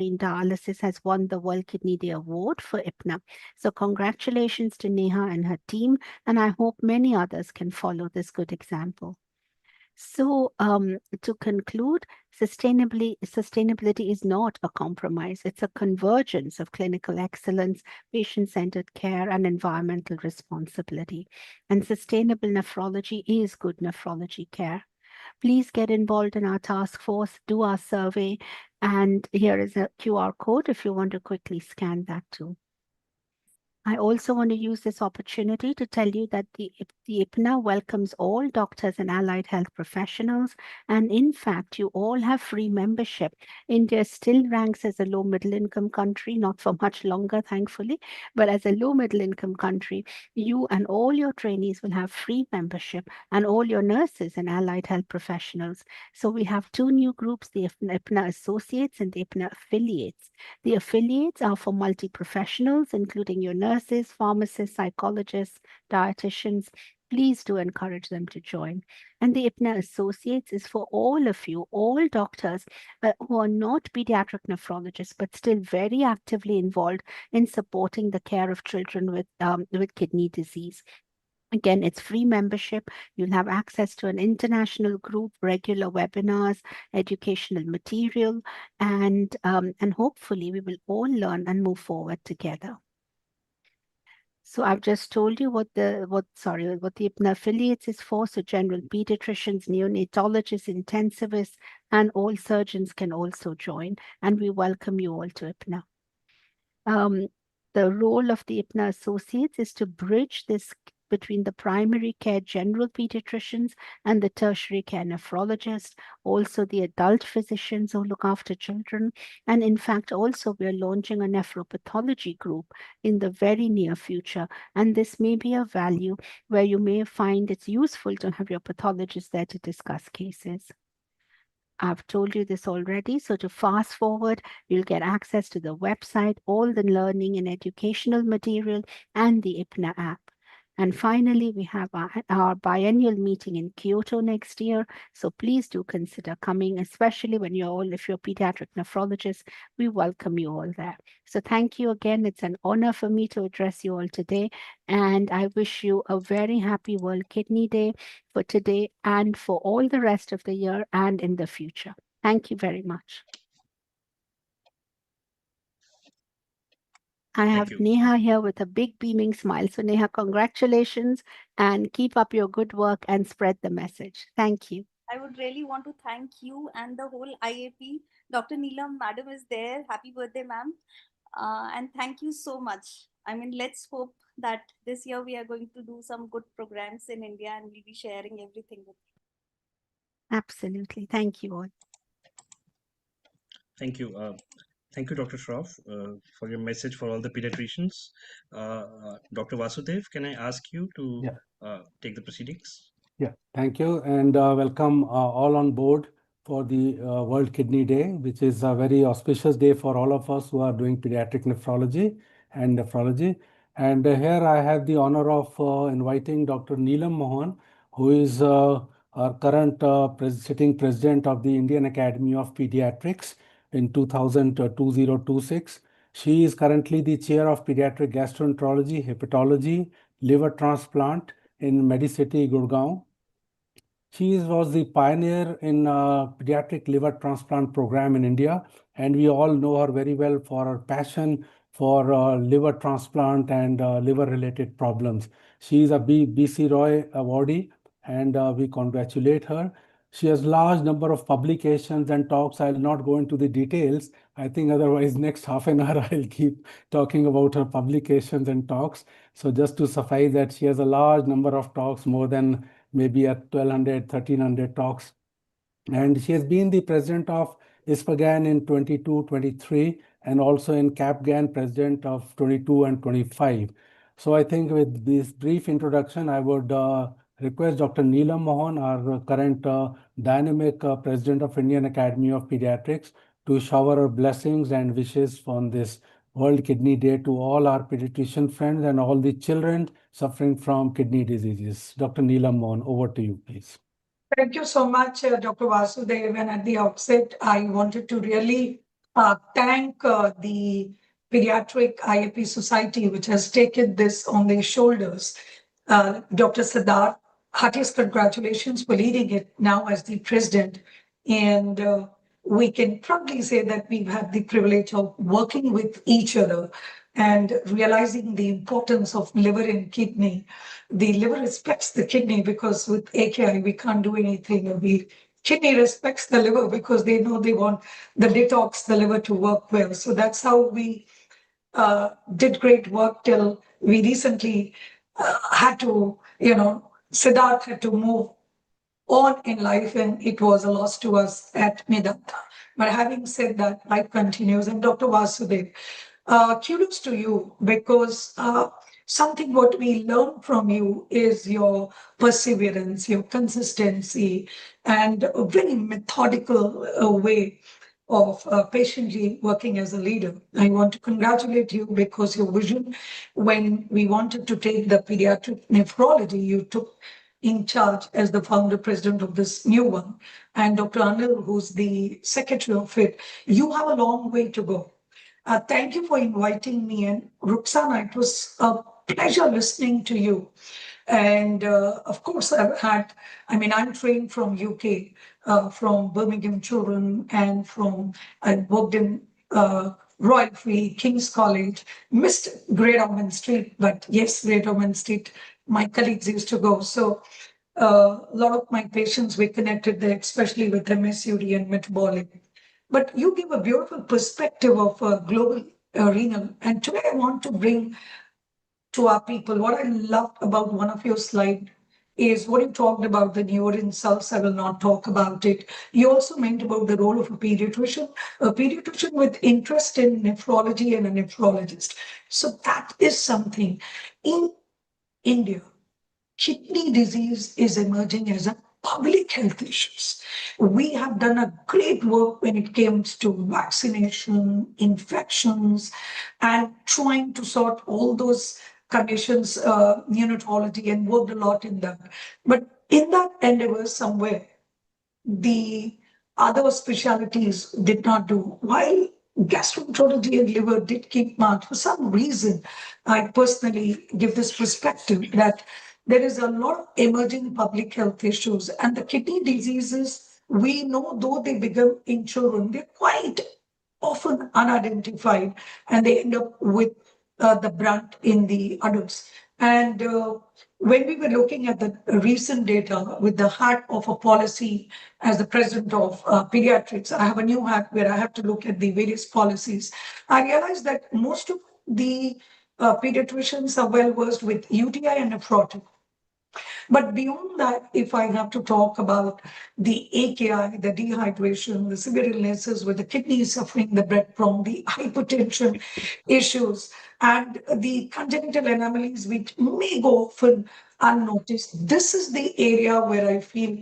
dialysis has won the World Kidney Day Award for IPNA. So congratulations to Neha and her team, and I hope many others can follow this good example. So, to conclude, sustainability is not a compromise. It's a convergence of clinical excellence, patient-centered care, and environmental responsibility. And sustainable nephrology is good nephrology care. Please get involved in our task force, do our survey, and here is a QR code if you want to quickly scan that too. I also want to use this opportunity to tell you that the IPNA welcomes all doctors and allied health professionals. And in fact, you all have free membership. India still ranks as a low middle income country, not for much longer, thankfully, but as a low middle income country, you and all your trainees will have free membership, and all your nurses and allied health professionals. So we have two new groups, the IPNA Associates and the IPNA Affiliates. The affiliates are for multi-professionals, including your nurses, pharmacists, psychologists, dietitians. Please do encourage them to join. And the IPNA Associates is for all of you, all doctors who are not pediatric nephrologists, but still very actively involved in supporting the care of children with kidney disease. Again, it's free membership. You'll have access to an international group, regular webinars, educational material, and hopefully we will all learn and move forward together. So I've just told you what the IPNA affiliates is for. So general pediatricians, neonatologists, intensivists, and all surgeons can also join. And we welcome you all to IPNA. The role of the IPNA Associates is to bridge this between the primary care general pediatricians and the tertiary care nephrologists, also the adult physicians who look after children. And in fact, also we are launching a nephropathology group in the very near future. And this may be a value where you may find it's useful to have your pathologist there to discuss cases. I've told you this already. So to fast forward, you'll get access to the website, all the learning and educational material, and the IPNA app. And finally, we have our biennial meeting in Kyoto next year. So please do consider coming, especially when if you're a pediatric nephrologist, we welcome you all there. So thank you again. It's an honor for me to address you all today. And I wish you a very happy World Kidney Day for today and for all the rest of the year and in the future. Thank you very much. I have Neha here with a big beaming smile. So Neha, congratulations and keep up your good work and spread the message. Thank you. I would really want to thank you and the whole IAP. Dr. Neelam, madam is there. Happy birthday, ma'am. And thank you so much. I mean, let's hope that this year we are going to do some good programs in India and we'll be sharing everything with you. Absolutely. Thank you all. Thank you. Thank you, Dr. Shroff, for your message for all the pediatricians. Dr. Vasudev, can I ask you to take the proceedings? Yeah, thank you, and welcome all on board for the World Kidney Day, which is a very auspicious day for all of us who are doing pediatric nephrology and nephrology. And here I have the honor of inviting Dr. Neelam Mohan, who is our current sitting president of the Indian Academy of Pediatrics in 2026. She is currently the chair of pediatric gastroenterology, hepatology, liver transplant in Medicity, Gurgaon. She was the pioneer in pediatric liver transplant program in India, and we all know her very well for her passion for liver transplant and liver-related problems. She is a BC Roy awardee, and we congratulate her. She has large number of publications and talks. I'll not go into the details. I think otherwise next half an hour I'll keep talking about her publications and talks. So just to suffice that she has a large number of talks, more than maybe at 1,200, 1,300 talks. And she has been the president of ISPAGAN in 22, 23, and also in CAPGAN president of 22 and 25. So I think with this brief introduction, I would request Dr. Neelam Mohan, our current dynamic president of Indian Academy of Pediatrics, to shower her blessings and wishes on this World Kidney Day to all our pediatrician friends and all the children suffering from kidney diseases. Dr. Neelam Mohan, over to you, please. Thank you so much, Dr. Vasudev. And at the outset, I wanted to really thank the Pediatric IAP Society, which has taken this on their shoulders. Dr. Siddharth, heartiest congratulations for leading it now as the president. And we can proudly say that we've had the privilege of working with each other and realizing the importance of liver and kidney. The liver respects the kidney because with AKI, we can't do anything. The kidney respects the liver because they know they want the detox, the liver to work well. So that's how we did great work till we recently had to, Siddharth had to move on in life, and it was a loss to us at Medanta. But having said that, life continues. And Dr. Vasudev, kudos to you because something what we learn from you is your perseverance, your consistency, and a very methodical way of patiently working as a leader. I want to congratulate you because your vision, when we wanted to take the pediatric nephrology, you took in charge as the founder president of this new one. And Dr. Anil, who's the secretary of it, you have a long way to go. Thank you for inviting me. And Ruxana, it was a pleasure listening to you. And of course, I'm trained from UK, from Birmingham Children, and I worked in Royal Free, King's College, missed Great Ormond Street, but yes, Great Ormond Street, my colleagues used to go. So a lot of my patients were connected there, especially with MSUD and metabolic. But you give a beautiful perspective of global renal. And today I want to bring to our people what I loved about one of your slides is what you talked about the newer insults. I will not talk about it. You also meant about the role of a pediatrician with interest in nephrology and a nephrologist. So that is something in India. Kidney disease is emerging as a public health issue. We have done a great work when it comes to vaccination, infections, and trying to sort all those conditions, neonatology, and worked a lot in that. But in that endeavor, somewhere, the other specialties did not do. While gastroenterology and liver did keep march, for some reason, I personally give this perspective that there is a lot of emerging public health issues, and the kidney diseases, we know though they begin in children, they're quite often unidentified and they end up with the brunt in the adults. And when we were looking at the recent data with the hat of a policy as the president of pediatrics, I have a new hat where I have to look at the various policies. I realized that most of the pediatricians are well versed with UTI and nephrotic. But beyond that, if I have to talk about the AKI, the dehydration, the severe illnesses with the kidney suffering, the breadcrumb, the hypertension issues, and the congenital anomalies which may go often unnoticed, this is the area where I feel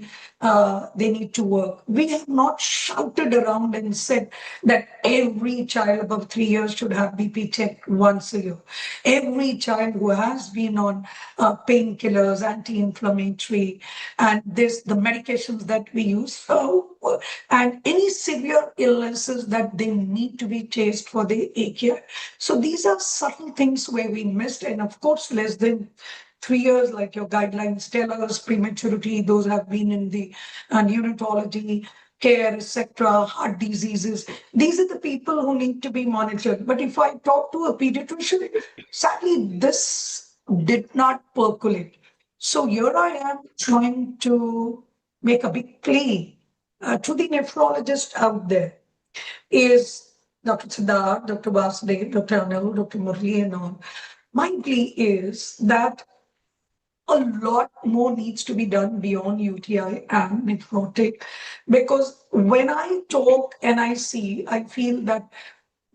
they need to work. We have not shouted around and said that every child above 3 years should have BP checked once a year. Every child who has been on painkillers, anti-inflammatory, and the medications that we use, and any severe illnesses that they need to be chased for the AKI. So these are subtle things where we missed, and of course, less than 3 years, like your guidelines tell us, prematurity, those have been in the neonatology, care, etc., heart diseases. These are the people who need to be monitored. But if I talk to a pediatrician, sadly, this did not percolate. So here I am trying to make a big plea to the nephrologist out there. Is Dr. Siddharth, Dr. Vasudev, Dr. Anil, Dr. Murli, and all. My plea is that a lot more needs to be done beyond UTI and nephrotic, because when I talk and I see, I feel that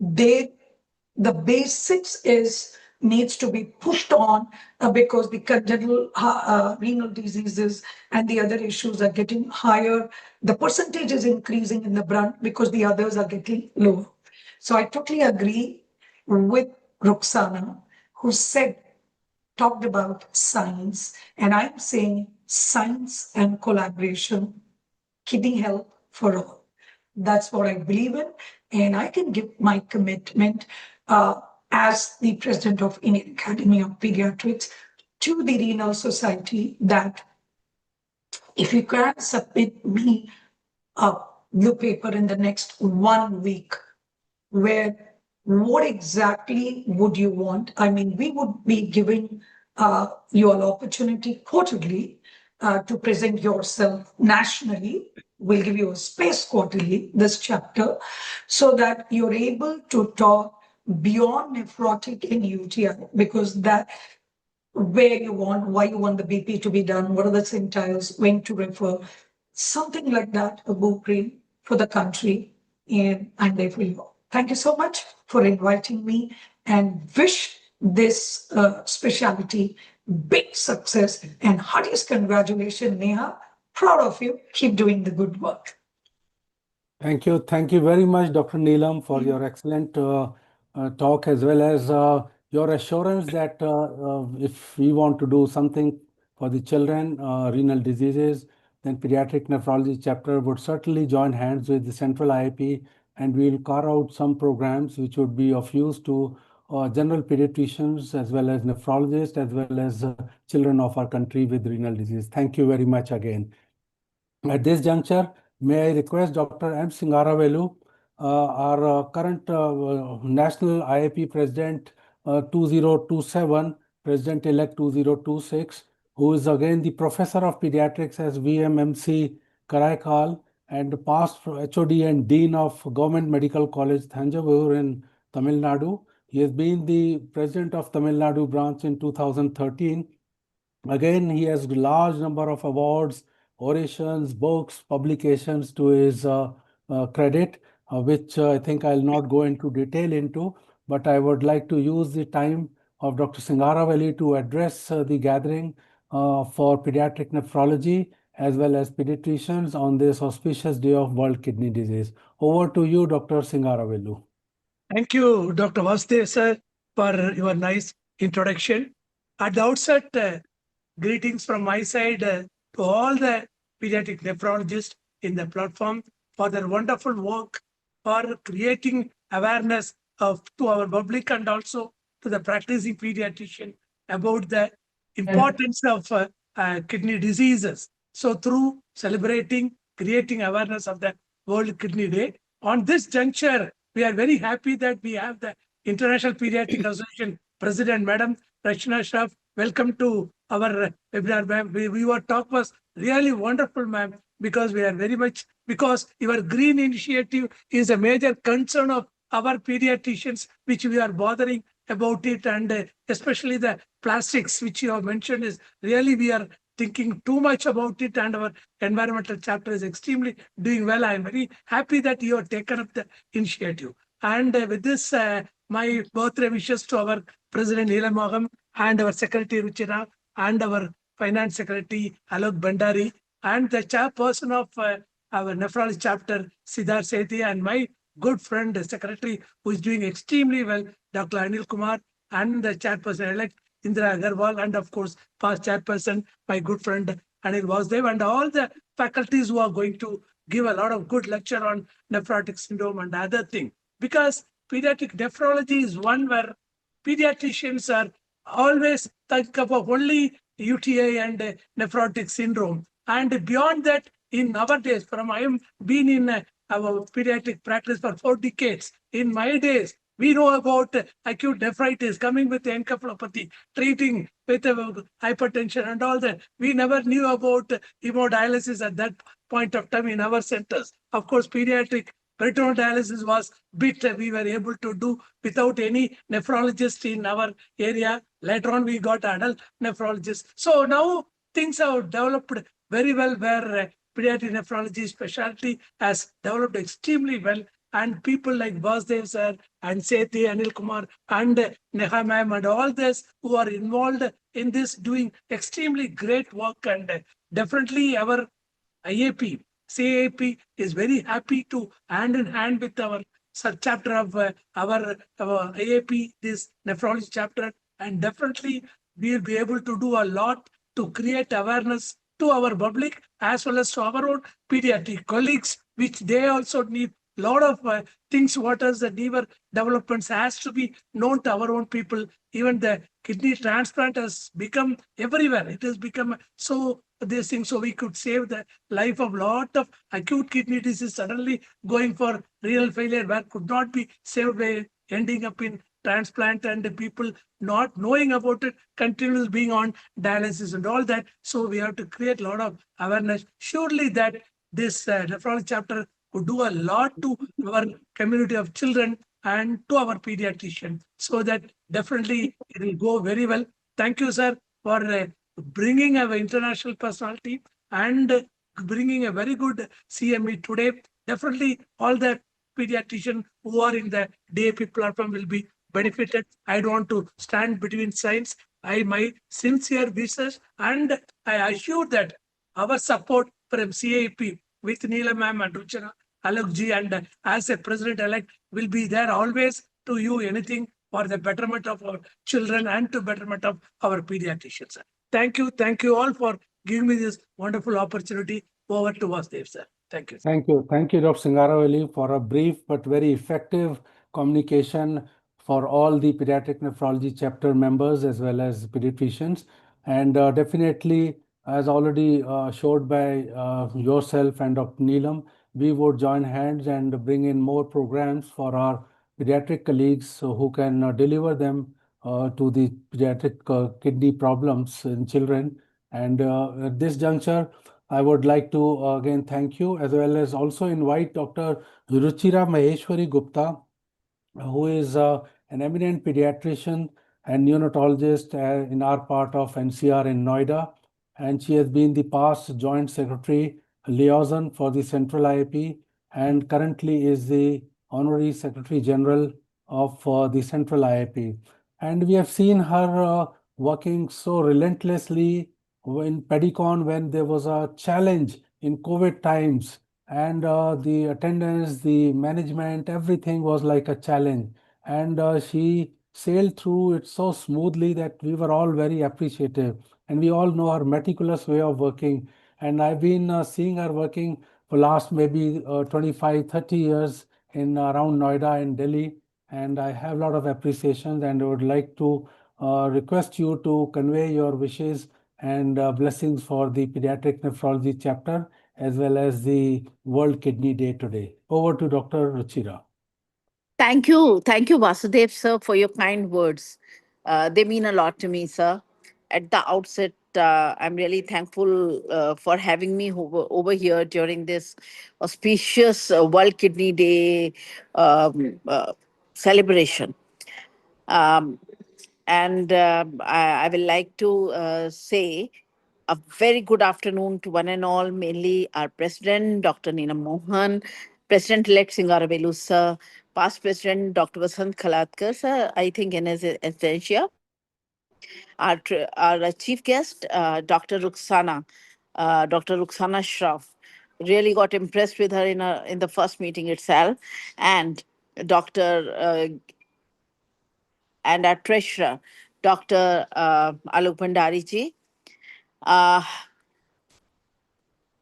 the basics is needs to be pushed on because the congenital renal diseases and the other issues are getting higher. The percentage is increasing in the brunt because the others are getting lower. So I totally agree with Roxana, who talked about science, and I'm saying science and collaboration, kidney health for all. That's what I believe in. And I can give my commitment as the president of Indian Academy of Pediatrics to the Renal Society that if you can submit me a blue paper in the next 1 week, where what exactly would you want? I mean, we would be giving you an opportunity quarterly to present yourself nationally. We'll give you a space quarterly, this chapter, so that you're able to talk beyond nephrotic and UTI, because that where you want, why you want the BP to be done, what are the symptoms, when to refer, something like that, a blueprint for the country. And I'm there for you. Thank you so much for inviting me and wish this specialty big success and heartiest congratulations, Neha. Proud of you. Keep doing the good work. Thank you. Thank you very much, Dr. Neelam, for your excellent talk, as well as your assurance that if we want to do something for the children, renal diseases, then pediatric nephrology chapter would certainly join hands with the central IIP, and we'll carve out some programs which would be of use to general pediatricians as well as nephrologists as well as children of our country with renal disease. Thank you very much again. At this juncture, may I request Dr. M. Singaravelu, our current National IIP President 2027, President-elect 2026, who is again the Professor of Pediatrics as VMMC Karaikal and past HOD and Dean of Government Medical College, Thanjavur in Tamil Nadu. He has been the President of Tamil Nadu branch in 2013. Again, he has a large number of awards, orations, books, publications to his credit, which I think I'll not go into detail into, but I would like to use the time of Dr. Singaraveli to address the gathering for pediatric nephrology as well as pediatricians on this auspicious day of World Kidney Disease. Over to you, Dr. Singaravelu. Thank you, Dr. Vasudev, sir, for your nice introduction. At the outset, greetings from my side to all the pediatric nephrologists in the platform for their wonderful work for creating awareness to our public and also to the practicing pediatrician about the importance of kidney diseases. So through celebrating, creating awareness of the World Kidney Day, on this juncture, we are very happy that we have the International Pediatric Association President, Madam Rachna Shroff. Welcome to our webinar, ma'am. Your talk was really wonderful, ma'am, because we are very much, because your green initiative is a major concern of our pediatricians, which we are bothering about it, and especially the plastics, which you have mentioned, is really we are thinking too much about it, and our environmental chapter is extremely doing well. I am very happy that you have taken up the initiative. And with this, my birthday wishes to our President Neelam Moham and our Secretary Ruchira and our Finance Secretary Alok Bhandari and the chairperson of our nephrology chapter Siddharth Sethi and my good friend Secretary who is doing extremely well, Dr. Anil Kumar, and the chairperson elect Indra Agarwal, and of course past chairperson my good friend Anil Vasudev, and all the faculties who are going to give a lot of good lecture on nephrotic syndrome and other things. Because pediatric nephrology is one where pediatricians are always think about only UTI and nephrotic syndrome. And beyond that, in nowadays, I have been in our pediatric practice for 4 decades. In my days, we know about acute nephritis coming with encephalopathy, treating with hypertension and all that. We never knew about hemodialysis at that point of time in our centers. Of course, pediatric peritoneal dialysis was bit we were able to do without any nephrologist in our area. Later on, we got adult nephrologists. So now things have developed very well, where pediatric nephrology specialty has developed extremely well. And people like Vasudev sir and Sethi, Anil Kumar and Neha ma'am and all this who are involved in this doing extremely great work. And definitely our IAP, CAP is very happy to hand in hand with our sub-chapter of our IAP, this nephrology chapter. And definitely we will be able to do a lot to create awareness to our public as well as to our own pediatric colleagues, which they also need lot of things, what is the liver developments has to be known to our own people. Even the kidney transplant has become everywhere. It has become so this thing, so we could save the life of lot of acute kidney disease suddenly going for renal failure, where could not be saved by ending up in transplant, and the people not knowing about it continues being on dialysis and all that. So we have to create a lot of awareness. Surely that this nephrology chapter could do a lot to our community of children and to our pediatrician. So that definitely it will go very well. Thank you, sir, for bringing our international personality and bringing a very good CME today. Definitely all the pediatricians who are in the DAP platform will be benefited. I don't want to stand between sides. My sincere wishes, and I assure that our support from CAP with Neela ma'am and Ruchana Alokji, and as a president-elect will be there always to you anything for the betterment of our children and to betterment of our pediatricians. Thank you all for giving me this wonderful opportunity. Over to Vasudev, sir. Thank you. Thank you. Thank you, Dr. Singaraveli, for a brief but very effective communication for all the pediatric nephrology chapter members as well as pediatricians. And definitely, as already showed by yourself and Dr. Neelam, we would join hands and bring in more programs for our pediatric colleagues who can deliver them to the pediatric kidney problems in children. And at this juncture, I would like to again thank you, as well as also invite Dr. Ruchira Maheshwari Gupta, who is an eminent pediatrician and neonatologist in our part of NCR in Noida. And she has been the past Joint Secretary Liaison for the Central IAP and currently is the Honorary Secretary General of the Central IAP. And we have seen her working so relentlessly in Pedicon when there was a challenge in COVID times, and the attendance, the management, everything was like a challenge. And she sailed through it so smoothly that we were all very appreciative. And we all know her meticulous way of working. And I've been seeing her working for last maybe 25, 30 years in around Noida and Delhi. And I have a lot of appreciation, and I would like to request you to convey your wishes and blessings for the pediatric nephrology chapter as well as the World Kidney Day today. Over to Dr. Ruchira. Thank you. Thank you, Vasudev, sir, for your kind words. They mean a lot to me, sir. At the outset, I'm really thankful for having me over here during this auspicious World Kidney Day celebration. Um, and I will like to say a very good afternoon to one and all, mainly our president, Dr. Neena Mohan, President-elect Singaravelu, sir, past president, Dr. Vasant Khalatkar, sir, I think in his absentia, our chief guest, Dr. Ruxana Shroff. Really got impressed with her in the first meeting itself. And Dr. And our treasurer, Dr. Alok Bhandari ji.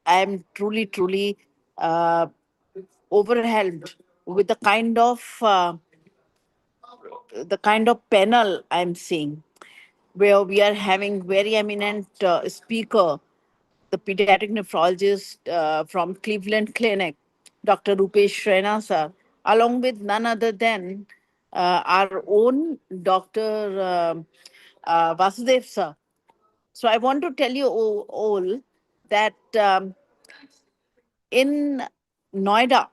I'm truly uh, overwhelmed with the kind of panel I'm seeing, where we are having very eminent speaker, the pediatric nephrologist from Cleveland Clinic, Dr. Rupesh Rena sir, along with none other than our own Dr. Vasudev sir. So I want to tell you all that in Noida,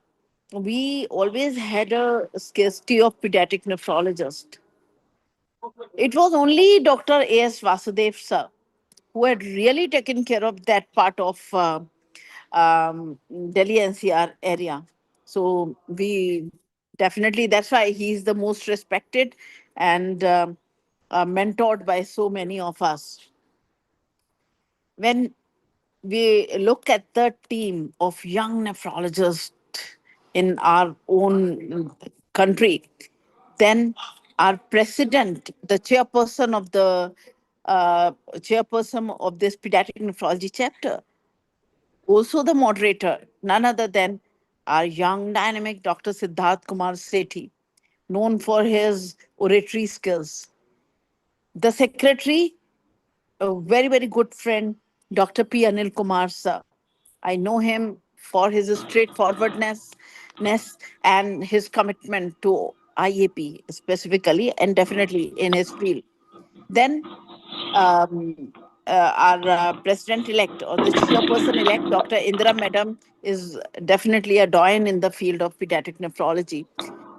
we always had a scarcity of pediatric nephrologists. It was only Dr. A.S. Vasudev sir who had really taken care of that part of Delhi NCR area. So we definitely, that's why he's the most respected and mentored by so many of us. When we look at the team of young nephrologists in our own country, then our president, the chairperson of this pediatric nephrology chapter, also the moderator, none other than our young, dynamic Dr. Siddharth Kumar Sethi, known for his oratory skills. The secretary, a very, very good friend, Dr. P. Anil Kumar sir. I know him for his straightforwardness and his commitment to IAP specifically, and definitely in his field. Then our president-elect or the chairperson-elect, Dr. Indira Madam, is definitely a doyen in the field of pediatric nephrology.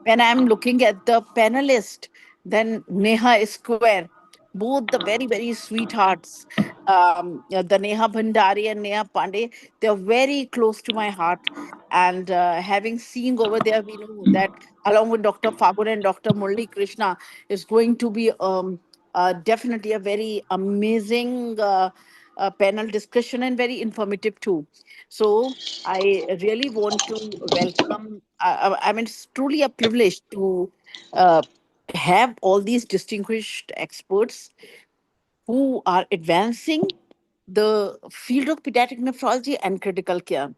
When I'm looking at the panelist, then Neha Square, both the very, very sweethearts, the Neha Bhandari and Neha Pandey, they're very close to my heart. And having seen over there, we know that along with Dr. Fagun and Dr. Murli Krishna is going to be definitely a very amazing panel discussion and very informative too. So I really want to welcome. I mean, it's truly a privilege to uh, have all these distinguished experts who are advancing the field of pediatric nephrology and critical care.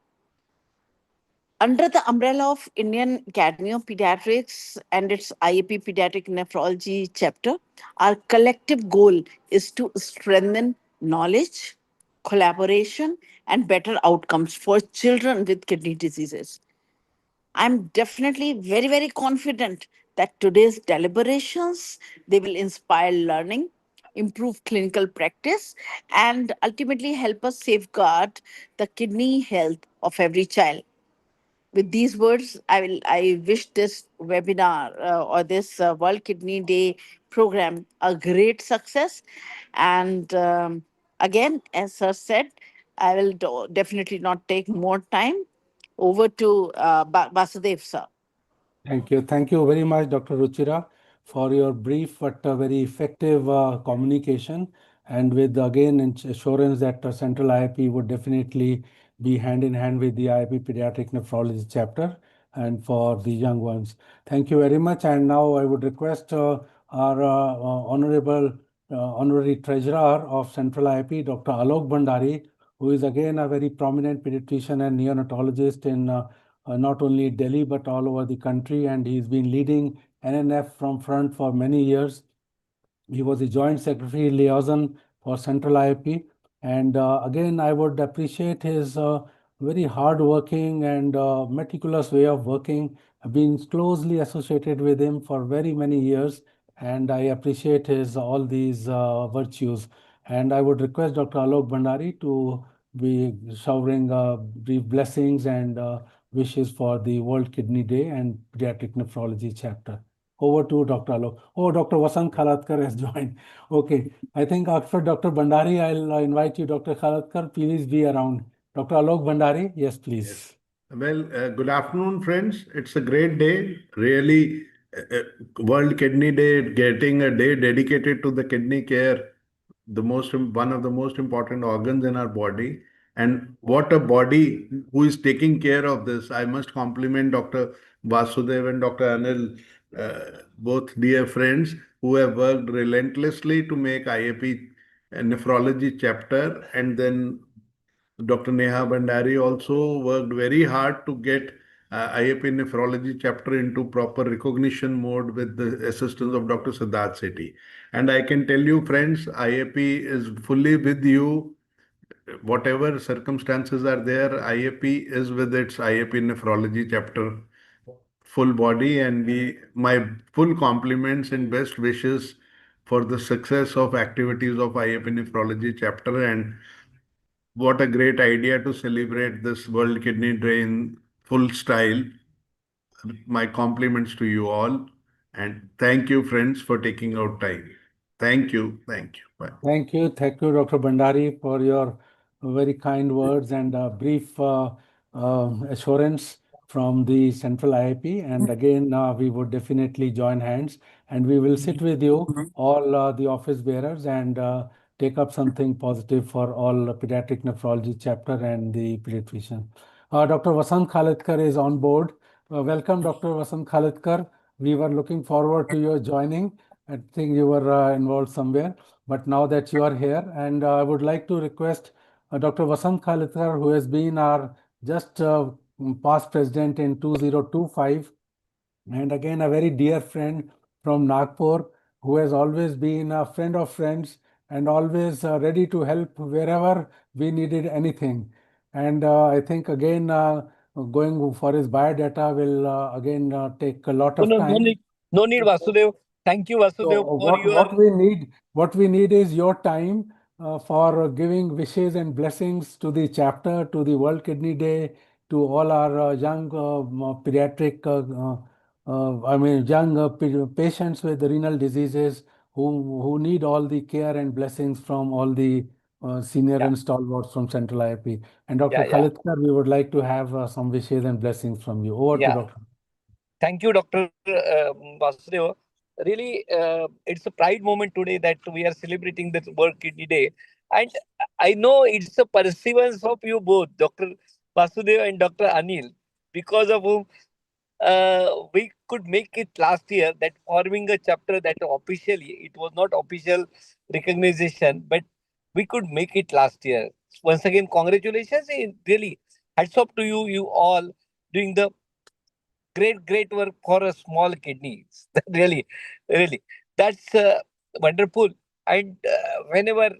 Under the umbrella of Indian Academy of Pediatrics and its IAP Pediatric Nephrology chapter, our collective goal is to strengthen knowledge, collaboration, and better outcomes for children with kidney diseases. I'm definitely very, very confident that today's deliberations, they will inspire learning, improve clinical practice, and ultimately help us safeguard the kidney health of every child. With these words, I wish this webinar or this World Kidney Day program a great success. And again, as sir said, I will definitely not take more time. Over to Vasudev sir. Thank you. Thank you very much, Dr. Ruchira, for your brief but very effective communication, and with again assurance that Central IIP would definitely be hand in hand with the IIP Pediatric Nephrology chapter and for the young ones. Thank you very much. And now I would request our honorable honorary treasurer of Central IIP, Dr. Alok Bhandari, who is again a very prominent pediatrician and neonatologist in not only Delhi but all over the country, and he's been leading NNF from front for many years. He was the Joint Secretary Liaison for Central IIP. And again, I would appreciate his very hardworking and meticulous way of working. I've been closely associated with him for very many years, and I appreciate his all these virtues. And I would request Dr. Alok Bhandari to be showering brief blessings and wishes for the World Kidney Day and Pediatric Nephrology chapter. Over to Dr. Alok. Oh, Dr. Vasant Khalatkar has joined. Okay, I think after Dr. Bhandari, I'll invite you, Dr. Khalatkar. Please be around. Dr. Alok Bhandari, yes, please. Yes. Well, good afternoon, friends. It's a great day. Really, World Kidney Day, getting a day dedicated to the kidney care, one of the most important organs in our body. And what a body who is taking care of this. I must compliment Dr. Vasudev and Dr. Anil, both dear friends who have worked relentlessly to make IAP a nephrology chapter, and then Dr. Neha Bhandari also worked very hard to get IAP nephrology chapter into proper recognition mode with the assistance of Dr. Siddharth Sethi. And I can tell you, friends, IAP is fully with you. Whatever circumstances are there, IAP is with its IAP nephrology chapter full body, and my full compliments and best wishes for the success of activities of IAP nephrology chapter. And what a great idea to celebrate this World Kidney Day in full style. My compliments to you all. And thank you, friends, for taking out time. Thank you. Thank you. Bye. Thank you. Thank you, Dr. Bhandari, for your very kind words and brief assurance from the Central IIP. And again, we would definitely join hands and we will sit with you, all the office bearers, and take up something positive for all pediatric nephrology chapter and the pediatrician. Dr. Vasant Khalatkar is on board. Welcome, Dr. Vasant Khalatkar. We were looking forward to your joining. I think you were involved somewhere, but now that you are here, and I would like to request Dr. Vasant Khalatkar, who has been our just past president in 2025, and again a very dear friend from Nagpur, who has always been a friend of friends and always ready to help wherever we needed anything. And I think again going for his biodata will again take a lot of No time. need, no need, Vasudev. Thank you, Vasudev, So for your. what we need is your time for giving wishes and blessings to the chapter, to the World Kidney Day, to all our young pediatric, young patients with renal diseases who need all the care and blessings from all the senior Yeah. and stalwarts from Central IIP. And Dr. Yeah, yeah. Khalitkar, we would like to have some wishes and blessings from you. Over to Yeah. Dr. Thank you, Dr. Vasudeva. Really, it's a pride moment today that we are celebrating the World Kidney Day. And I know it's a perseverance of you both, Dr. Vasudeva and Dr. Anil, because of whom we could make it last year, that forming a chapter that officially, it was not official recognition, but we could make it last year. Once again, congratulations. Really, hats off to you, you all, doing the great work for a small kidneys. Really, really, that's wonderful. And whenever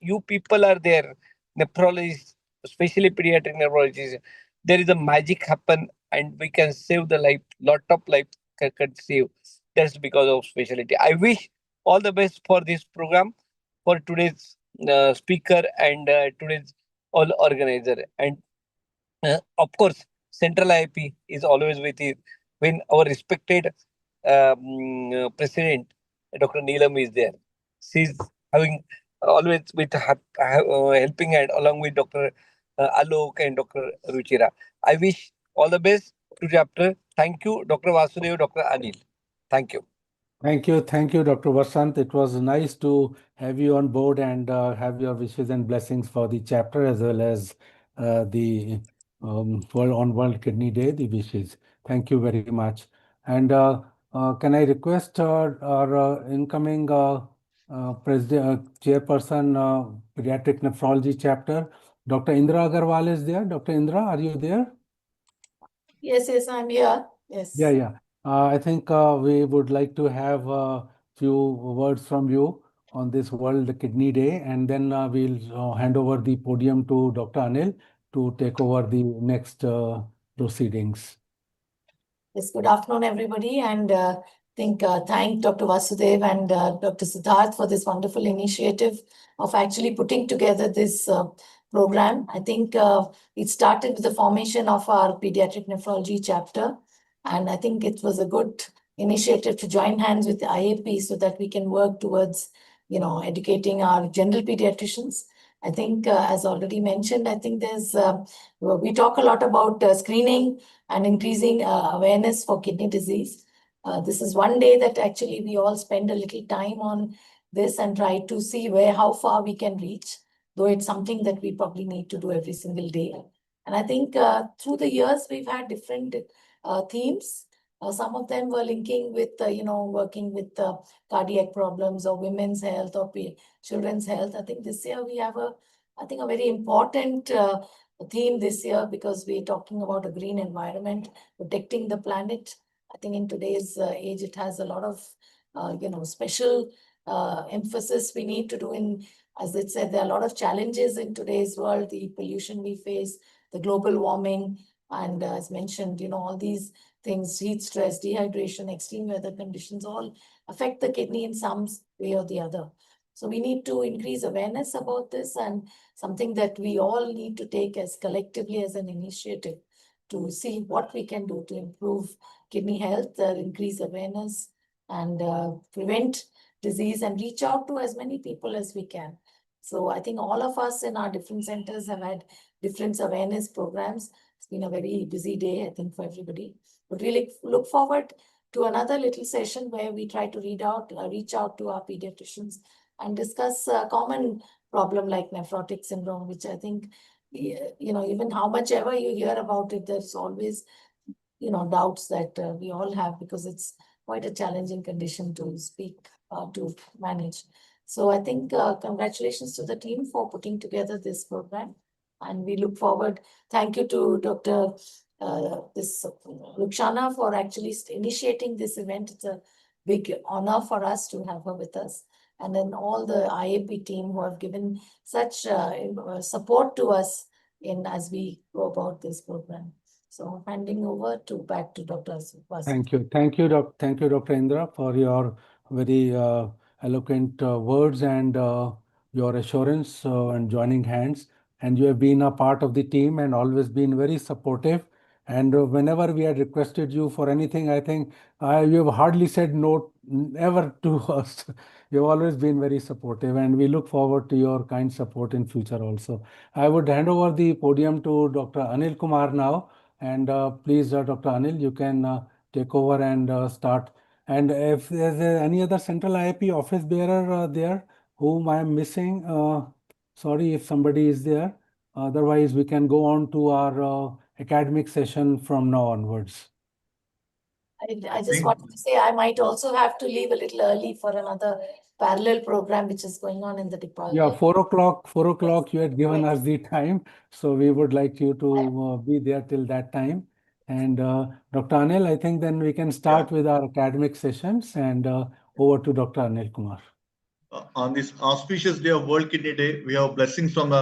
you people are there, nephrologists, especially pediatric nephrologists, there is a magic happen, and we can save the life. Lot of life can save. That's because of specialty. I wish all the best for this program, for today's speaker, and today's all organizer. And of course, Central IP is always with it. When our respected President, Dr. Neelam, is there, she's having always with helping hand along with Dr. Alok and Dr. Ruchira. I wish all the best to chapter. Thank you, Dr. Vasudev, Dr. Anil. Thank you. Thank you, Dr. Vasant. It was nice to have you on board and have your wishes and blessings for the chapter as well as the World Kidney Day, the wishes. Thank you very much. And can I request our incoming president, chairperson, pediatric nephrology chapter, Dr. Indra Agarwal is there. Dr. Indra, are you there? Yes, I'm here. Yes. Yeah. I think we would like to have a few words from you on this World Kidney Day, and then we'll hand over the podium to Dr. Anil to take over the next proceedings. Yes, good afternoon, everybody. And thank Dr. Vasudev and Dr. Siddharth for this wonderful initiative of actually putting together this program. I think it started with the formation of our pediatric nephrology chapter. And I think it was a good initiative to join hands with the IAP so that we can work towards, educating our general pediatricians. I think, as already mentioned, I think we talk a lot about screening and increasing awareness for kidney disease. This is one day that actually we all spend a little time on this and try to see how far we can reach, though it's something that we probably need to do every single day. And I think through the years, we've had different themes. Some of them were linking with, working with cardiac problems or women's health or children's health. I think this year we have a very important theme this year because we're talking about a green environment, protecting the planet. I think in today's age, it has a lot of, special emphasis we need to do in, as it said, there are a lot of challenges in today's world, the pollution we face, the global warming, and as mentioned, all these things, heat stress, dehydration, extreme weather conditions, all affect the kidney in some way or the other. So we need to increase awareness about this, and something that we all need to take as collectively as an initiative to see what we can do to improve kidney health, increase awareness, and prevent disease and reach out to as many people as we can. So I think all of us in our different centers have had different awareness programs. It's been a very busy day, I think, for everybody. But really look forward to another little session where we try to reach out to our pediatricians and discuss a common problem like nephrotic syndrome, which I think, even how much ever you hear about it, there's always, doubts that we all have because it's quite a challenging condition to to manage. So I think congratulations to the team for putting together this program. And we look forward. Thank you to Dr. Rukhsana for actually initiating this event. It's a big honor for us to have her with us. And then all the IAP team who have given such support to us as we go about this program. So handing over back to Dr. Vasu. Thank you. Thank you, Dr. Indra, for your very eloquent words and your assurance and joining hands. And you have been a part of the team and always been very supportive. And whenever we had requested you for anything, I think you have hardly said no ever to us. You've always been very supportive, and we look forward to your kind support in future also. I would hand over the podium to Dr. Anil Kumar now. And please, Dr. Anil, you can take over and start. And if there's any other central IIP office bearer there whom I am missing, sorry if somebody is there. Otherwise, we can go on to our academic session from now onwards. I just wanted to say I might also have to leave a little early for another parallel program which is going on in the department. Yeah, 4 o'clock. 4 o'clock. You had given us the time, so we would like you to be there till that time. And Dr. Anil, I think then we can start with our academic sessions, and over to Dr. Anil Kumar. On this auspicious day of World Kidney Day, we have blessings from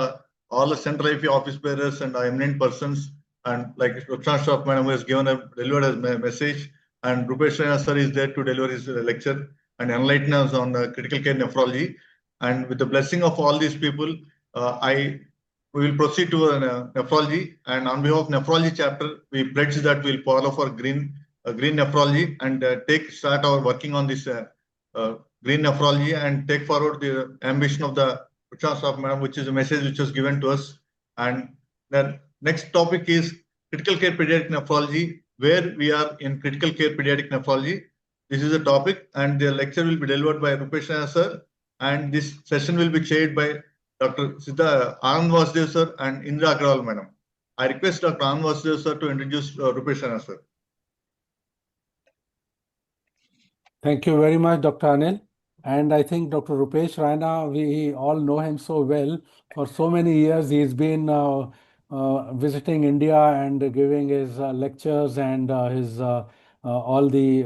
all the central IIP office bearers and eminent persons. And like Dr. Shroff Madam has delivered a message, and Rupesh Raina sir is there to deliver his lecture and enlighten us on critical care nephrology. And with the blessing of all these people, we will proceed to nephrology. And on behalf of nephrology chapter, we pledge that we'll follow for green nephrology and start our working on this green nephrology and take forward the ambition of the Shroff Madam, which is a message which was given to us. And the next topic is critical care pediatric nephrology, where we are in critical care pediatric nephrology. This is the topic, and the lecture will be delivered by Rupesh Raina sir, and this session will be chaired by Dr. Anand Vasudev sir and Indra Agrawal Madam. I request Dr. Anand Vasudev sir to introduce Rupesh Raina sir. Thank you very much, Dr. Anil. And I think Dr. Rupesh Raina, we all know him so well. For so many years, he's been visiting India and giving his lectures and his all the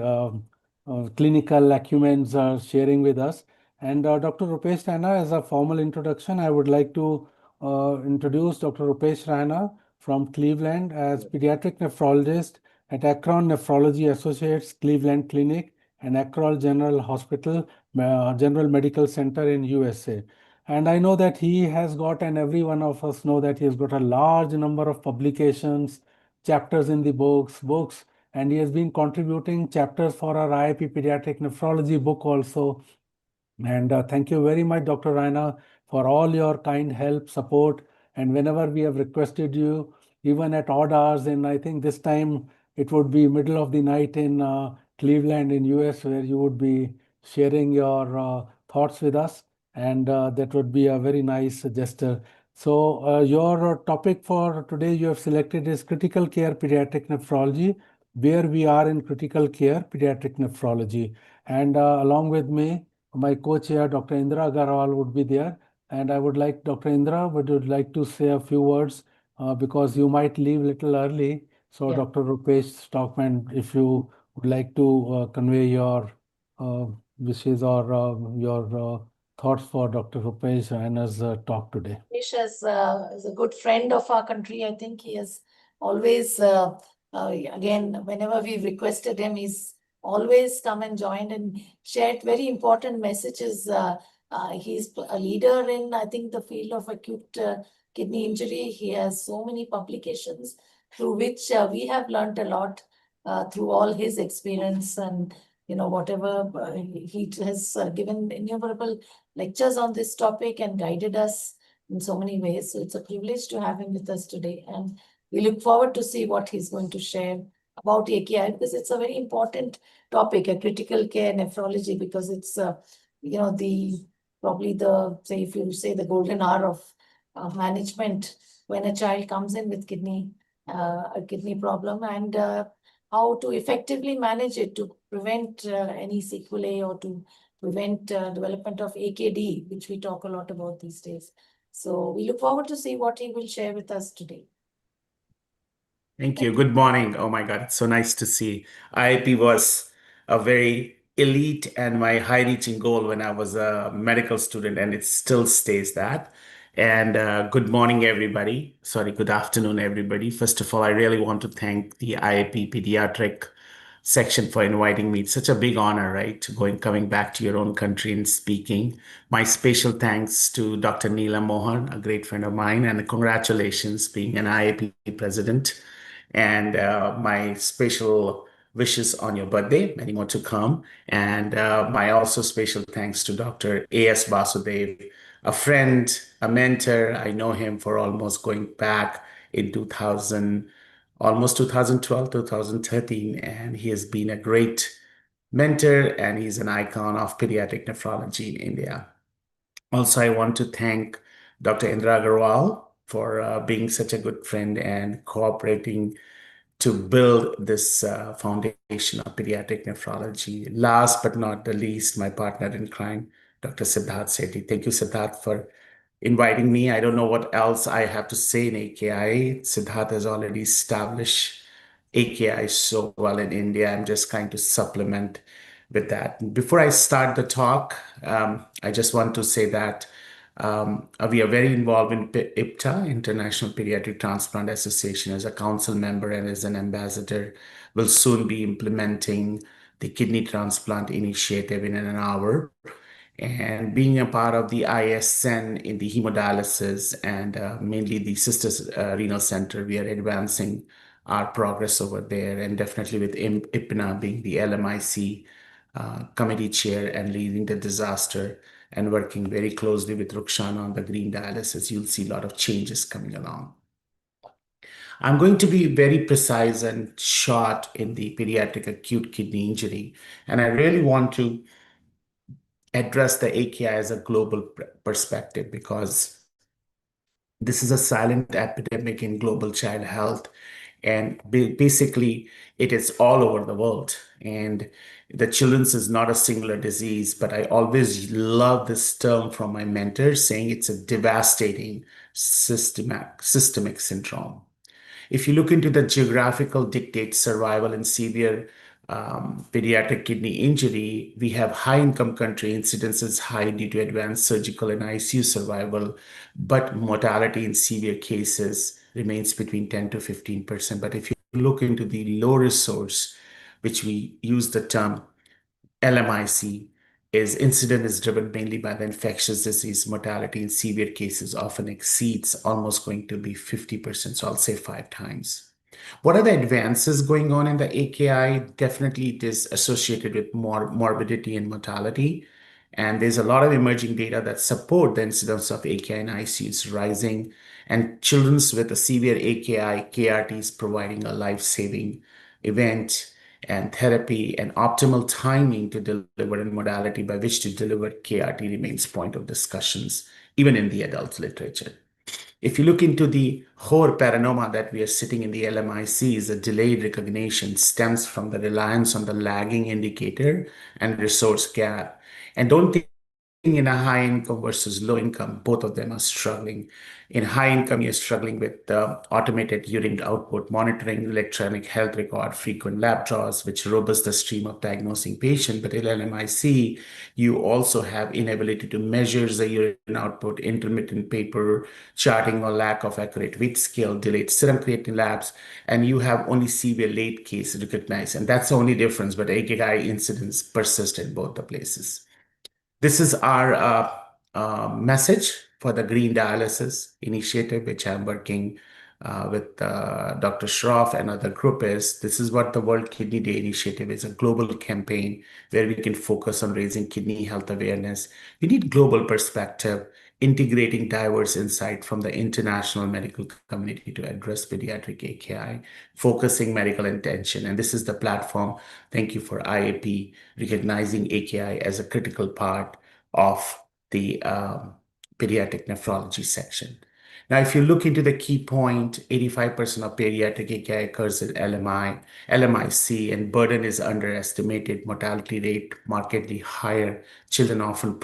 clinical acumens sharing with us. And Dr. Rupesh Raina, as a formal introduction, I would like to introduce Dr. Rupesh Raina from Cleveland as pediatric nephrologist at Akron Nephrology Associates Cleveland Clinic and Akron General Hospital, General Medical Center in USA. And I know that he has got, and every one of us know that he has got a large number of publications, chapters in the books, and he has been contributing chapters for our IIP Pediatric Nephrology book also. And thank you very much, Dr. Raina, for all your kind help, support. And whenever we have requested you, even at odd hours, and I think this time it would be middle of the night in Cleveland in US, where you would be sharing your thoughts with us. And that would be a very nice gesture. So your topic for today you have selected is critical care pediatric nephrology, where we are in critical care pediatric nephrology. And along with me, my co-chair, Dr. Indra Agarwal, would be there. And I would like, Dr. Indra, would you like to say a few words because you might leave a little early. So Yeah. Dr. Rupesh Stockman, if you would like to convey your wishes or your thoughts for Dr. Rupesh Raina's talk today. Rupesh is a good friend of our country. I think he has always, again, whenever we've requested him, he's always come and joined and shared very important messages. He's a leader in, I think, the field of acute kidney injury. He has so many publications through which we have learned a lot through all his experience and, whatever he has given innumerable lectures on this topic and guided us in so many ways. So it's a privilege to have him with us today. And we look forward to see what he's going to share about AKI, because it's a very important topic, a critical care nephrology, because it's, probably if you say the golden hour of management when a child comes in with a kidney problem, and how to effectively manage it to prevent any sequelae or to prevent development of AKD, which we talk a lot about these days. So we look forward to see what he will share with us today. Thank you. Good morning. Oh my God, it's so nice to see. IIP was a very elite and my high-reaching goal when I was a medical student, and it still stays that. And good morning, everybody. Sorry, good afternoon, everybody. First of all, I really want to thank the IIP Pediatric section for inviting me. It's such a big honor, right? Coming back to your own country and speaking. My special thanks to Dr. Neela Mohan, a great friend of mine, and congratulations being an IIP president. And my special wishes on your birthday, many more to come. And my also special thanks to Dr. A.S. Basudev, a friend, a mentor. I know him for almost going back in 2000, almost 2012, 2013, and he has been a great mentor and he's an icon of pediatric nephrology in India. Also, I want to thank Dr. Indra Agarwal for being such a good friend and cooperating to build this foundation of pediatric nephrology. Last but not the least, my partner in crime, Dr. Siddharth Sethi. Thank you, Siddharth, for inviting me. I don't know what else I have to say in AKI. Siddharth has already established AKI so well in India. I'm just trying to supplement with that. Before I start the talk, I just want to say that we are very involved in IPTA, International Pediatric Transplant Association, as a council member and as an ambassador. We'll soon be implementing the kidney transplant initiative in an hour. And being a part of the ISN in the hemodialysis and mainly the Sisters Renal Center, we are advancing our progress over there. And definitely with IPNA being the LMIC committee chair and leading the disaster and working very closely with Rukhsana on the green dialysis, you'll see a lot of changes coming along. I'm going to be very precise and short in the pediatric acute kidney injury. And I really want to address the AKI as a global perspective because this is a silent epidemic in global child health. And basically, it is all over the world. And the children's is not a singular disease, but I always love this term from my mentor saying it's a devastating systemic syndrome. If you look into the geographical dictates survival in severe pediatric kidney injury, we have high income country incidences high due to advanced surgical and ICU survival, but mortality in severe cases remains between 10 to 15%. But if you look into the low resource, which we use the term LMIC, incident is driven mainly by the infectious disease. Mortality in severe cases often exceeds almost going to be 50%. So I'll say 5 times. What are the advances going on in the AKI? Definitely it is associated with more morbidity and mortality. And there's a lot of emerging data that support the incidence of AKI in ICUs rising, and children with a severe AKI, KRT is providing a life-saving event and therapy, and optimal timing to deliver and modality by which to deliver KRT remains point of discussions, even in the adult literature. If you look into the Hoare paranoma that we are sitting in the LMIC, is a delayed recognition stems from the reliance on the lagging indicator and resource gap. And don't think in a high income versus low income, both of them are struggling. In high income, you're struggling with automated urine output monitoring, electronic health record, frequent lab draws, which robust the stream of diagnosing patient. But in LMIC, you also have inability to measure the urine output, intermittent paper charting or lack of accurate weight scale, delayed serum creatinine labs, and you have only severe late case recognized. And that's the only difference, but AKI incidence persist in both the places. This is our message for the Green Dialysis Initiative, which I'm working with Dr. Shroff and other group is. This is what the World Kidney Day Initiative is, a global campaign where we can focus on raising kidney health awareness. We need global perspective, integrating diverse insight from the international medical community to address pediatric AKI, focusing medical intention. And this is the platform. Thank you for IAP recognizing AKI as a critical part of the pediatric nephrology section. Now, if you look into the key point, 85% of pediatric AKI occurs in LMIC, and burden is underestimated. Mortality rate markedly higher. Children often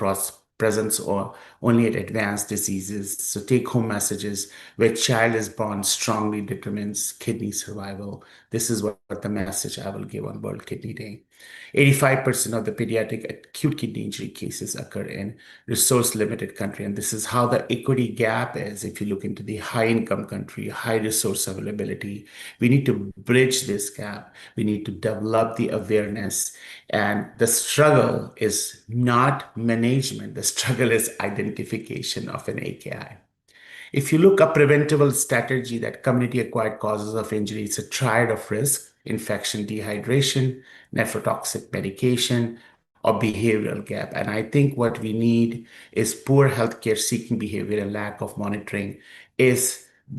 presence or only at advanced diseases. So take-home messages: where child is born strongly determines kidney survival. This is what the message I will give on World Kidney Day. 85% of the pediatric acute kidney injury cases occur in resource-limited country, and this is how the equity gap is. If you look into the high-income country, high resource availability, we need to bridge this gap. We need to develop the awareness, and the struggle is not management. The struggle is identification of an AKI. If you look up preventable strategy, that community-acquired causes of injury, it's a triad of risk: infection, dehydration, nephrotoxic medication, or behavioral gap. And I think what we need is poor healthcare seeking behavior and lack of monitoring is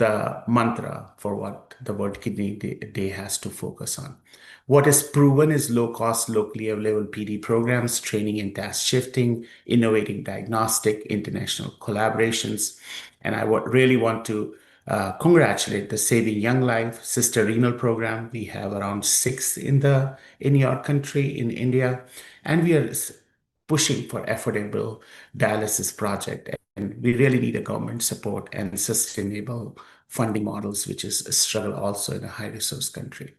the mantra for what the World Kidney Day has to focus on. What is proven is low-cost, locally available PD programs, training and task shifting, innovating diagnostic, international collaborations. And I really want to congratulate the Saving Young Life Sister Renal Program. We have around 6 in your country, in India, and we are pushing for affordable dialysis project. And we really need a government support and sustainable funding models, which is a struggle also in a high-resource country.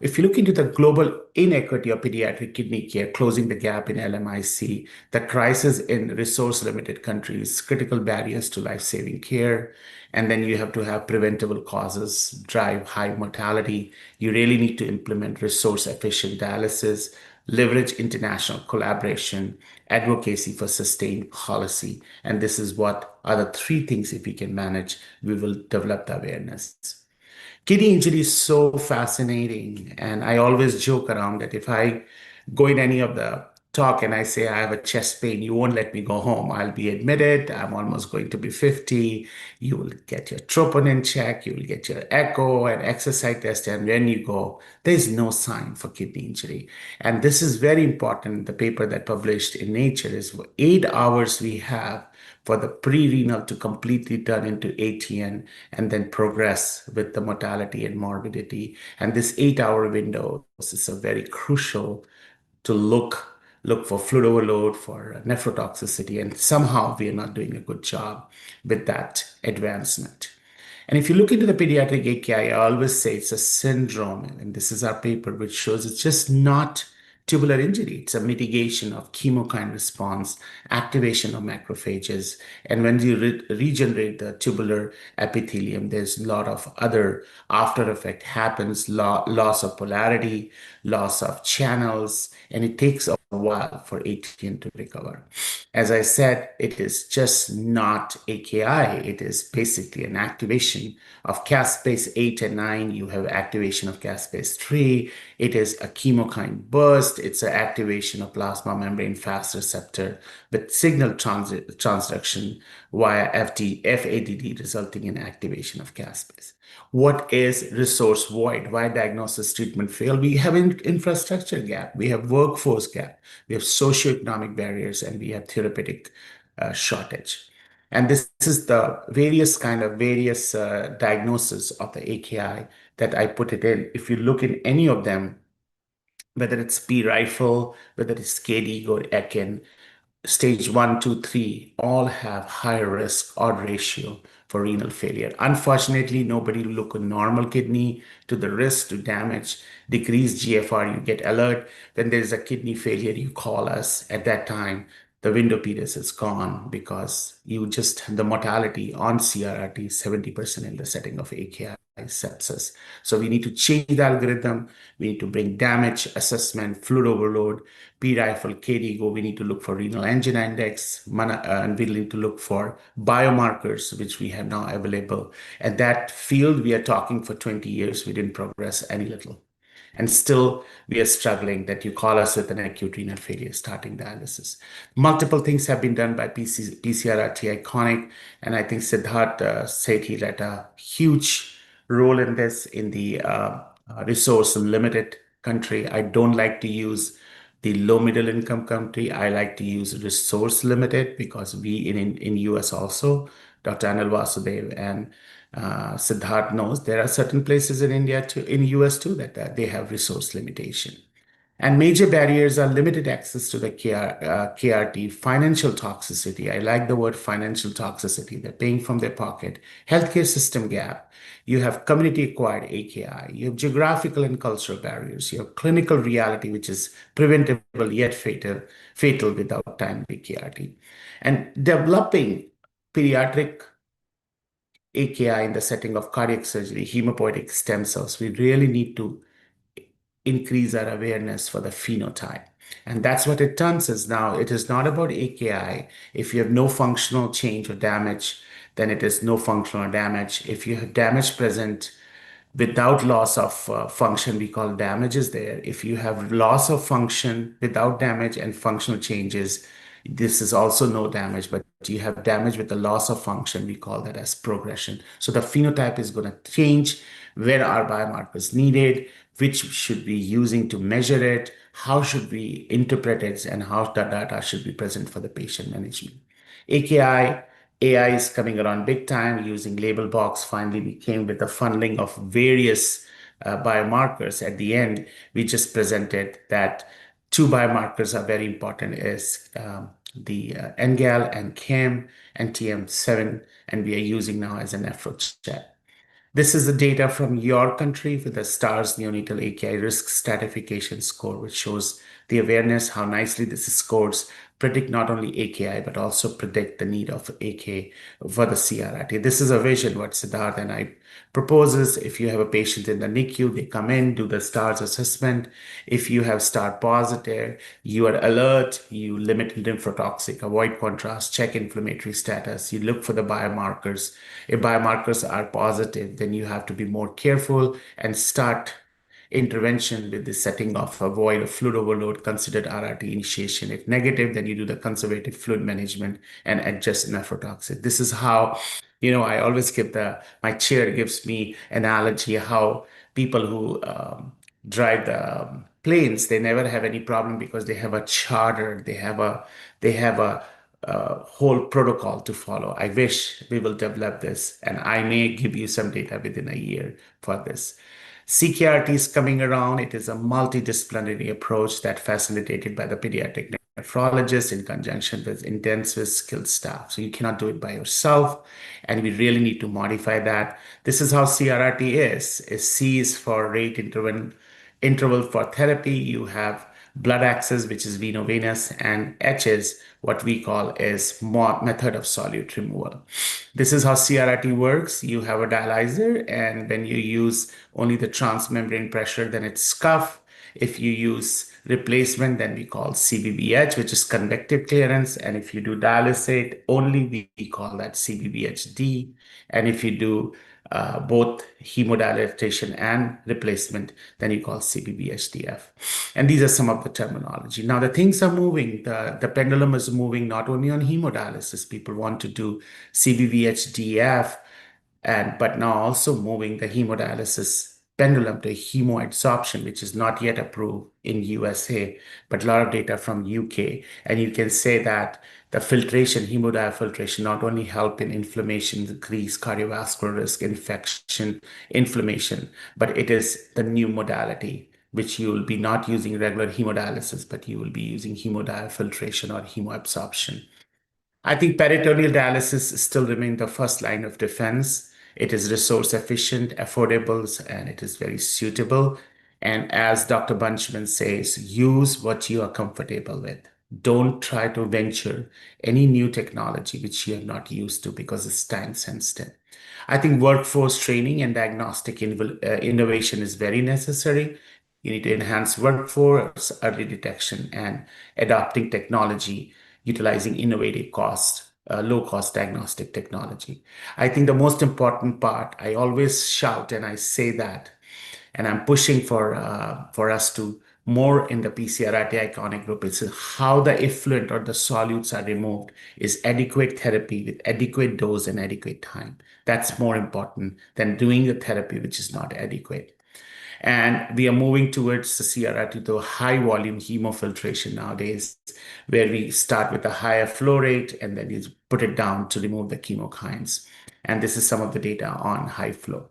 If you look into the global inequity of pediatric kidney care, closing the gap in LMIC, the crisis in resource-limited countries, critical barriers to life-saving care, and then you have to have preventable causes drive high mortality. You really need to implement resource-efficient dialysis, leverage international collaboration, advocacy for sustained policy. And this is what are the 3 things, if we can manage, we will develop the awareness. Kidney injury is so fascinating, and I always joke around that if I go in any of the talk and I say I have a chest pain, you won't let me go home. I'll be admitted. I'm almost going to be 50. You will get your troponin check. You will get your echo and exercise test. And when you go, there's no sign for kidney injury. And this is very important. The paper that published in Nature is 8 hours we have for the pre-renal to completely turn into ATN and then progress with the mortality and morbidity. And this 8-hour window is a very crucial to look for fluid overload, for nephrotoxicity, and somehow we are not doing a good job with that advancement. And if you look into the pediatric AKI, I always say it's a syndrome, and this is our paper which shows it's just not tubular injury. It's a mitigation of chemokine response, activation of macrophages. And when you regenerate the tubular epithelium, there's a lot of other after effect happens, loss of polarity, loss of channels, and it takes a while for ATN to recover. As I said, it is just not AKI. It is basically an activation of caspase 8 and 9. You have activation of caspase 3. It is a chemokine burst. It's an activation of plasma membrane fast receptor with signal transduction via FADD, resulting in activation of caspase. What is resource void? Why diagnosis treatment fail? We have an infrastructure gap. We have workforce gap. We have socioeconomic barriers, and we have therapeutic shortage. And this is the various diagnosis of the AKI that I put it in. If you look in any of them, whether it's P rifle, whether it's KD or ECHIN, stage 1, 2, 3, all have higher risk odd ratio for renal failure. Unfortunately, nobody look a normal kidney to the risk to damage, decrease GFR, you get alert. When there's a kidney failure, you call us. At that time, the window period is gone because the mortality on CRRT is 70% in the setting of AKI sepsis. So we need to change the algorithm. We need to bring damage assessment, fluid overload, P-rifle, KD-GO. We need to look for renal angina index, and we need to look for biomarkers, which we have now available. At that field, we are talking for 20 years. We didn't progress any little. And still, we are struggling that you call us with an acute renal failure starting dialysis. Multiple things have been done by PCRRT Iconic, and I think Siddharth said he had a huge role in this in the resource limited country. I don't like to use the low middle income country. I like to use resource limited because we in US also, Dr. Anil Vasudev and Siddharth knows there are certain places in India too, in US too, that they have resource limitation. And major barriers are limited access to the KRT, financial toxicity. I like the word financial toxicity. They're paying from their pocket. Healthcare system gap. You have community-acquired AKI. You have geographical and cultural barriers. You have clinical reality, which is preventable yet fatal without timely KRT. And developing pediatric AKI in the setting of cardiac surgery, hematopoietic stem cells, we really need to increase our awareness for the phenotype. And that's what it turns us now. It is not about AKI. If you have no functional change or damage, then it is no functional damage. If you have damage present without loss of function, we call damages there. If you have loss of function without damage and functional changes, this is also no damage, but you have damage with the loss of function, we call that as progression. So the phenotype is going to change. Where are biomarkers needed? Which should we be using to measure it? How should we interpret it? And how the data should be present for the patient management? AKI, AI is coming around big time using label box. Finally, we came with the funding of various biomarkers. At the end, we just presented that two biomarkers are very important is the NGAL and CAM and TM7, and we are using now as a NephroChat. This is the data from your country with the STARS neonatal AKI risk stratification score, which shows the awareness, how nicely this scores predict not only AKI, but also predict the need of AK for the CRRT. This is a vision what Siddharth and I proposes. If you have a patient in the NICU, they come in, do the STARS assessment. If you have STAR positive, you are alert, you limit lymphotoxic, avoid contrast, check inflammatory status, you look for the biomarkers. If biomarkers are positive, then you have to be more careful and start intervention with the setting of avoid a fluid overload, considered RRT initiation. If negative, then you do the conservative fluid management and adjust nephrotoxic. This is how, I always give my chair gives me analogy how people who drive the planes, they never have any problem because they have a charter, they have a whole protocol to follow. I wish we will develop this, and I may give you some data within a year for this. CKRT is coming around. It is a multidisciplinary approach that facilitated by the pediatric nephrologist in conjunction with intensive skilled staff. So you cannot do it by yourself, and we really need to modify that. This is how CRRT is. C is for rate interval for therapy. You have blood access, which is veno-venous, and H is what we call is method of solute removal. This is how CRRT works. You have a dialyzer, and when you use only the transmembrane pressure, then it's scuff. If you use replacement, then we call CBBH, which is convective clearance. And if you do dialysate only, we call that CBBHD. And if you do both hemodilatation and replacement, then you call CBBHDF. And these are some of the terminology. Now the things are moving. The pendulum is moving not only on hemodialysis. People want to do CBBHDF, but now also moving the hemodialysis pendulum to hemoadsorption, which is not yet approved in USA, but a lot of data from UK. And you can say that the filtration, hemodiafiltration, not only help in inflammation, decrease cardiovascular risk, infection, inflammation, but it is the new modality, which you will be not using regular hemodialysis, but you will be using hemodiafiltration or hemoabsorption. I think peritoneal dialysis still remains the first line of defense. It is resource efficient, affordable, and it is very suitable. And as Dr. Bunchman says, use what you are comfortable with. Don't try to venture any new technology which you are not used to because it's time sensitive. I think workforce training and diagnostic innovation is very necessary. You need to enhance workforce, early detection, and adopting technology, utilizing innovative low-cost diagnostic technology. I think the most important part, I always shout and I say that, and I'm pushing for us to more in the PCRRT iconic group is how the effluent or the solutes are removed is adequate therapy with adequate dose and adequate time. That's more important than doing the therapy which is not adequate. And we are moving towards the CRRT to high volume hemofiltration nowadays, where we start with a higher flow rate and then you put it down to remove the chemokines. And this is some of the data on high flow.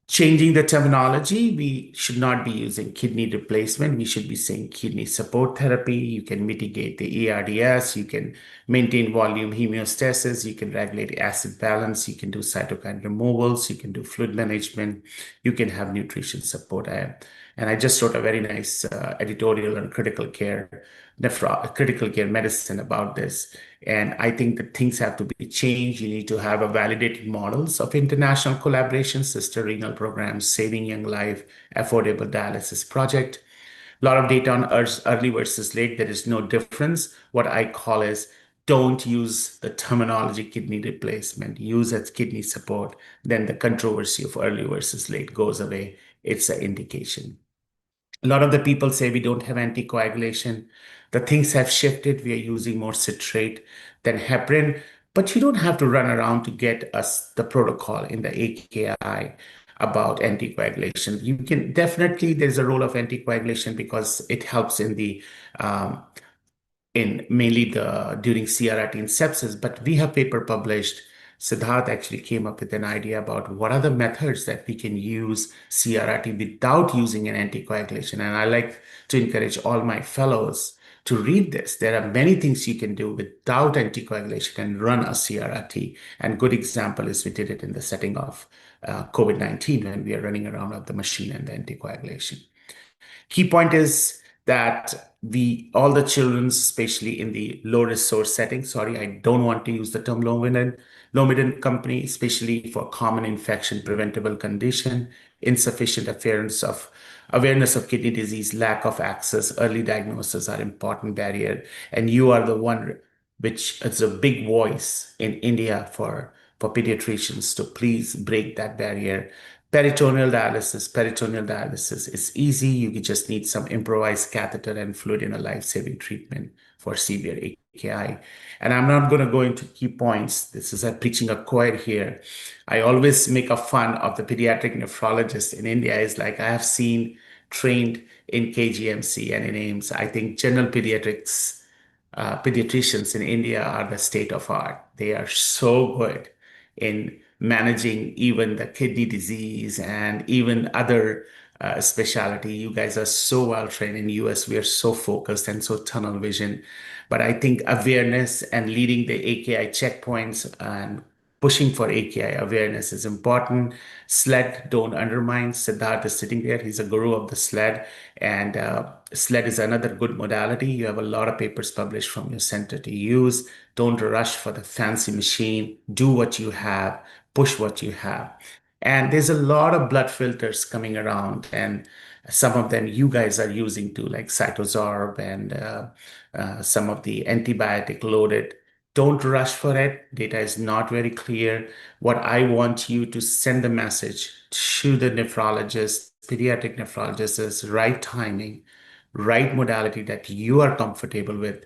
Changing the terminology, we should not be using kidney replacement. We should be saying kidney support therapy. You can mitigate the ERDS. You can maintain volume homeostasis. You can regulate acid balance. You can do cytokine removals. You can do fluid management. You can have nutrition support. And I just wrote a very nice editorial on critical care medicine about this. And I think that things have to be changed. You need to have a validated models of international collaboration, sister renal programs, saving young life, affordable dialysis project. A lot of data on early versus late. There is no difference. What I call is don't use the terminology kidney replacement. Use as kidney support. Then the controversy of early versus late goes away. It's an indication. A lot of the people say we don't have anticoagulation. The things have shifted. We are using more citrate than heparin, but you don't have to run around to get us the protocol in the AKI about anticoagulation. You can definitely, there's a role of anticoagulation because it helps in the in mainly during CRRT and sepsis, but we have paper published. Siddharth actually came up with an idea about what are the methods that we can use CRRT without using an anticoagulation. And I like to encourage all my fellows to read this. There are many things you can do without anticoagulation and run a CRRT. And good example is we did it in the setting of COVID-19 when we are running around with the machine and the anticoagulation. Key point is that all the children, especially in the low resource setting, sorry, I don't want to use the term low-middle company, especially for common infection preventable condition, insufficient awareness of kidney disease, lack of access, early diagnosis are important barrier. And you are the one which is a big voice in India for pediatricians to please break that barrier. Peritoneal dialysis is easy. You just need some improvised catheter and fluid in a life-saving treatment for severe AKI. And I'm not going to go into key points. This is preaching a choir here. I always make a fun of the pediatric nephrologist in India. Is like I have seen trained in KGMC and in AIMS. I think general pediatricians in India are the state of art. They are so good in managing even the kidney disease and even other specialty. You guys are so well trained in US. We are so focused and so tunnel vision. But I think awareness and leading the AKI checkpoints and pushing for AKI awareness is important. SLED, don't undermine. Siddharth is sitting there. He's a guru of the SLED. And SLED is another good modality. You have a lot of papers published from your center to use. Don't rush for the fancy machine. Do what you have. Push what you have. And there's a lot of blood filters coming around, and some of them you guys are using too, like Cytosorb and some of the antibiotic loaded. Don't rush for it. Data is not very clear. What I want you to send the message to the nephrologist, pediatric nephrologist is right timing, right modality that you are comfortable with.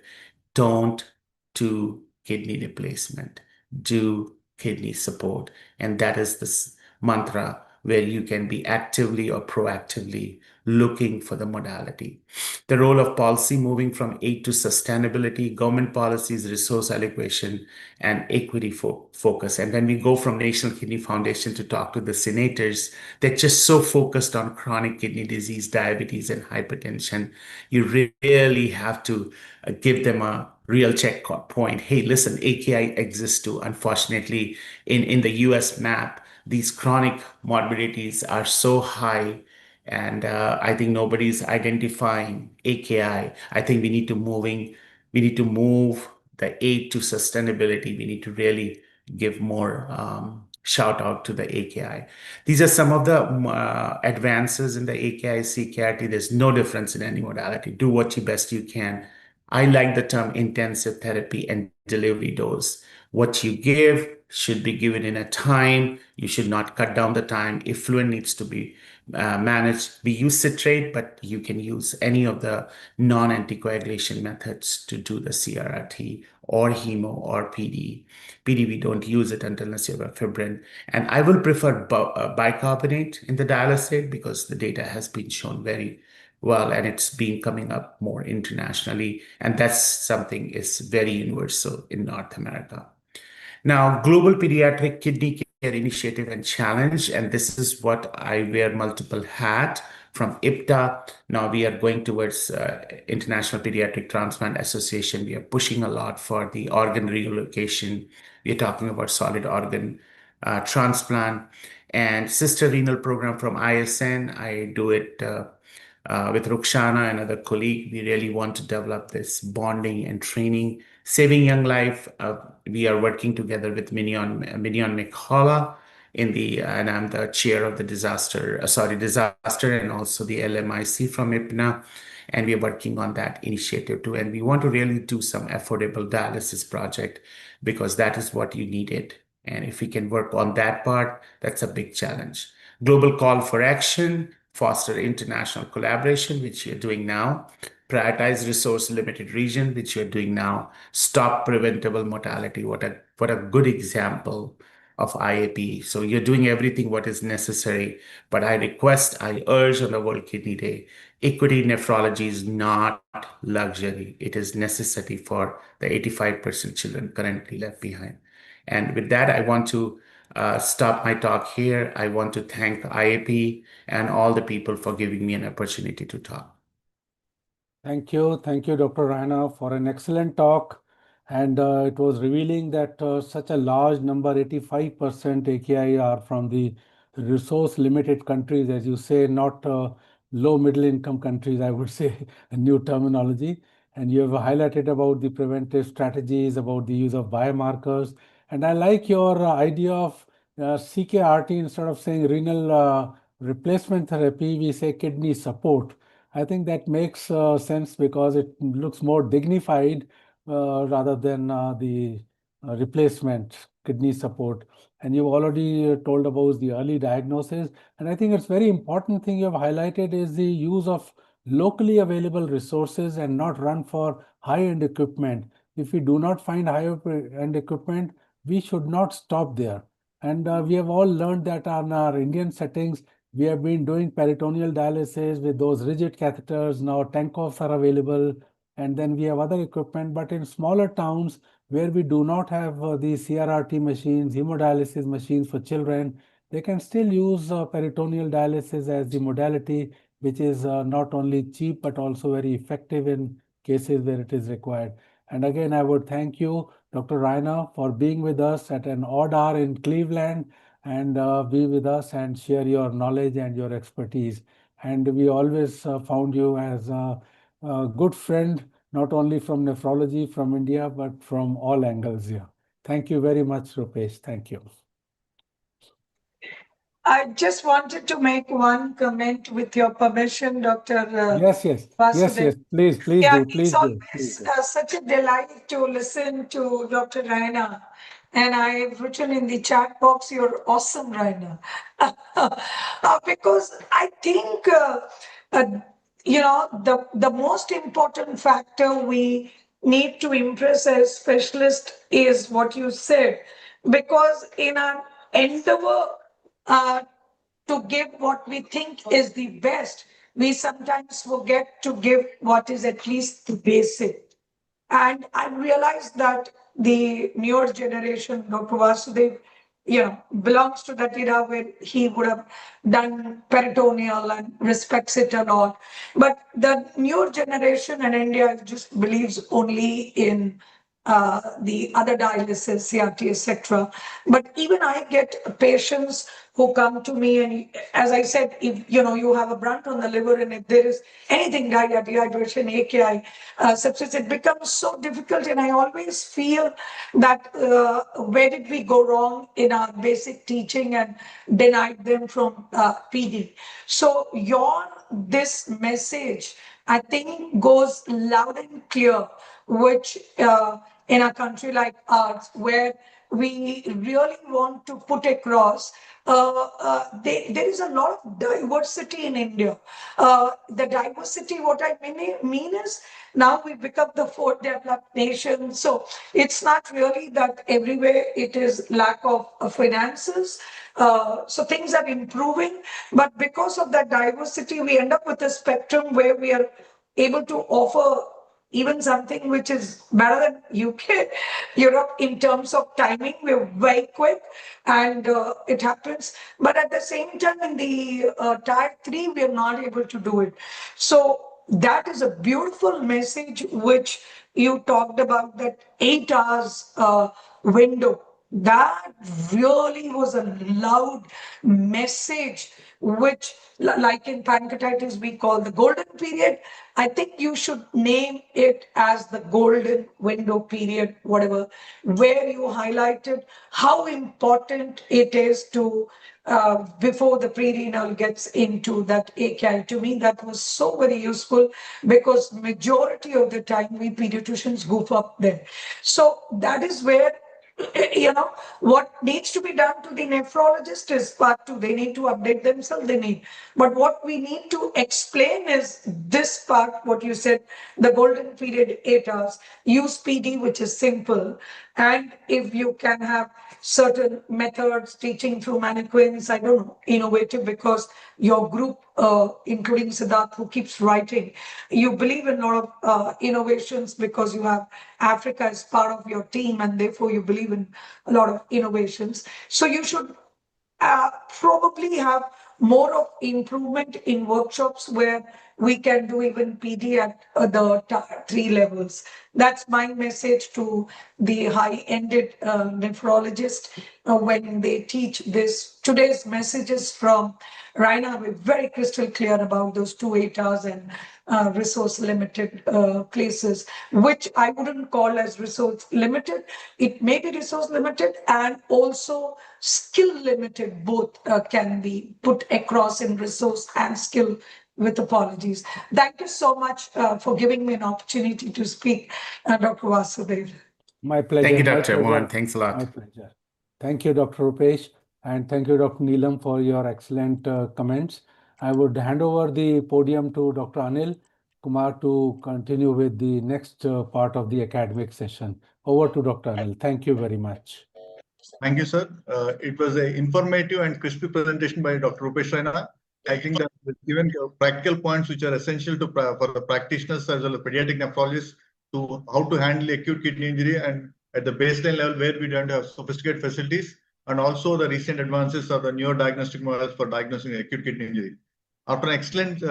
Don't do kidney replacement. Do kidney support. And that is this mantra where you can be actively or proactively looking for the modality. The role of policy moving from aid to sustainability, government policies, resource allocation, and equity focus. And when we go from National Kidney Foundation to talk to the senators, they're just so focused on chronic kidney disease, diabetes, and hypertension. You really have to give them a real checkpoint. Hey, listen, AKI exists too. Unfortunately, in the US map, these chronic morbidities are so high, and I think nobody's identifying AKI. I think we need to move the aid to sustainability. We need to really give more shout out to the AKI. These are some of the advances in the AKI CKRT. There's no difference in any modality. Do what you best you can. I like the term intensive therapy and delivery dose. What you give should be given in a time. You should not cut down the time. If fluid needs to be managed, we use citrate, but you can use any of the non-anticoagulation methods to do the CRRT or hemo or PD. PD, we don't use it unless you have a fibrin. And I will prefer bicarbonate in the dialysate because the data has been shown very well, and it's been coming up more internationally. And that's something is very universal in North America. Now, global pediatric kidney initiative and challenge, and this is what I wear multiple hat from IPTA. Now we are going towards International Pediatric Transplant Association. We are pushing a lot for the organ relocation. We are talking about solid organ transplant and sister renal program from ISN. I do it with Rukshana, another colleague. We really want to develop this bonding and training, saving young life. We are working together with Minion McCullough and I'm the chair of the disaster and also the LMIC from IPNA. And we are working on that initiative too. And we want to really do some affordable dialysis project because that is what you needed. And if we can work on that part, that's a big challenge. Global call for action, foster international collaboration, which you're doing now, prioritize resource limited region, which you're doing now, stop preventable mortality. What a good example of IAP. So you're doing everything what is necessary, but I urge on the World Kidney Day, equity nephrology is not luxury. It is necessity for the 85% children currently left behind. And with that, I want to stop my talk here. I want to thank IAP and all the people for giving me an opportunity to talk. Thank you, Dr. Raina, for an excellent talk. And it was revealing that such a large number, 85% AKI, are from the resource-limited countries, as you say, not low middle-income countries, I would say, a new terminology. And you have highlighted about the preventive strategies, about the use of biomarkers. And I like your idea of CKRT, instead of saying renal replacement therapy, we say kidney support. I think that makes sense because it looks more dignified rather than the replacement kidney support. And you've already told about the early diagnosis. And I think it's very important thing you have highlighted is the use of locally available resources and not run for high-end equipment. If we do not find high-end equipment, we should not stop there. And we have all learned that in our Indian settings, we have been doing peritoneal dialysis with those rigid catheters. Now Tankoffs are available, and then we have other equipment. But in smaller towns where we do not have the CRRT machines, hemodialysis machines for children, they can still use peritoneal dialysis as the modality, which is not only cheap but also very effective in cases where it is required. And again, I would thank you, Dr. Raina, for being with us at an odd hour in Cleveland and be with us and share your knowledge and your expertise. And we always found you as a good friend, not only from nephrology from India, but from all angles here. Thank you very much, Rupesh. Thank you. I just wanted to make one comment with your permission, Dr. Yes. Please do. Please do. Always such a delight to listen to Dr. Raina. And I've written in the chat box, you're awesome, Raina. Because I think, the most important factor we need to impress as specialists is what you said. Because in our endeavor to give what we think is the best, we sometimes forget to give what is at least the basic. And I realized that the newer generation, Dr. Vasudev, belongs to that era where he would have done peritoneal and respects it a lot. But the newer generation in India just believes only in the other dialysis, CRT, etc. But even I get patients who come to me, and as I said, if you have a brunt on the liver, and if there is anything, diarrhea, dehydration, AKI, sepsis, it becomes so difficult. And I always feel that where did we go wrong in our basic teaching and denied them from PD? So this message, I think, goes loud and clear, which in a country like ours, where we really want to put across, there is a lot of diversity in India. The diversity, what I mean is, now we become the fourth developed nation. So it's not really that everywhere it is lack of finances. So things are improving, but because of that diversity, we end up with a spectrum where we are able to offer even something which is better than UK, Europe in terms of timing. We're very quick and it happens. But at the same time, in the tier 3, we are not able to do it. So that is a beautiful message which you talked about, that 8 hours window. That really was a loud message, which, like in pancreatitis, we call the golden period. I think you should name it as the golden window period, whatever, where you highlighted how important it is to before the pre-renal gets into that AKI. To me, that was so very useful because majority of the time we pediatricians goof up there. So that is where, what needs to be done to the nephrologist is part 2. They need to update themselves, but what we need to explain is this part, what you said, the golden period, 8 hours, use PD, which is simple. And if you can have certain methods, teaching through mannequins, I don't know, innovative, because your group, including Siddharth, who keeps writing, you believe in a lot of innovations because you have Africa as part of your team, and therefore you believe in a lot of innovations. So you should probably have more of improvement in workshops where we can do even PD at the 3 levels. That's my message to the high-ended nephrologist when they teach this. Today's messages from Raina were very crystal clear about those 2 8 hours and resource limited places, which I wouldn't call as resource limited. It may be resource limited and also skill limited. Both can be put across in resource and skill, with apologies. Thank you so much for giving me an opportunity to speak, Dr. Vasudev. My pleasure. Thank you, My Dr. pleasure. Mohan. Thanks a lot. My pleasure. Thank you, Dr. Rupesh, and thank you, Dr. Neelam, for your excellent comments. I would hand over the podium to Dr. Anil Kumar to continue with the next part of the academic session. Over to Dr. Anil. Thank you very much. Thank you, sir. It was an informative and crispy presentation by Dr. Rupesh Raina. I think that given practical points which are essential to for the practitioners as well as pediatric nephrologists to how to handle acute kidney injury, and at the baseline level where we don't have sophisticated facilities, and also the recent advances of the newer diagnostic models for diagnosing acute kidney injury. After an excellent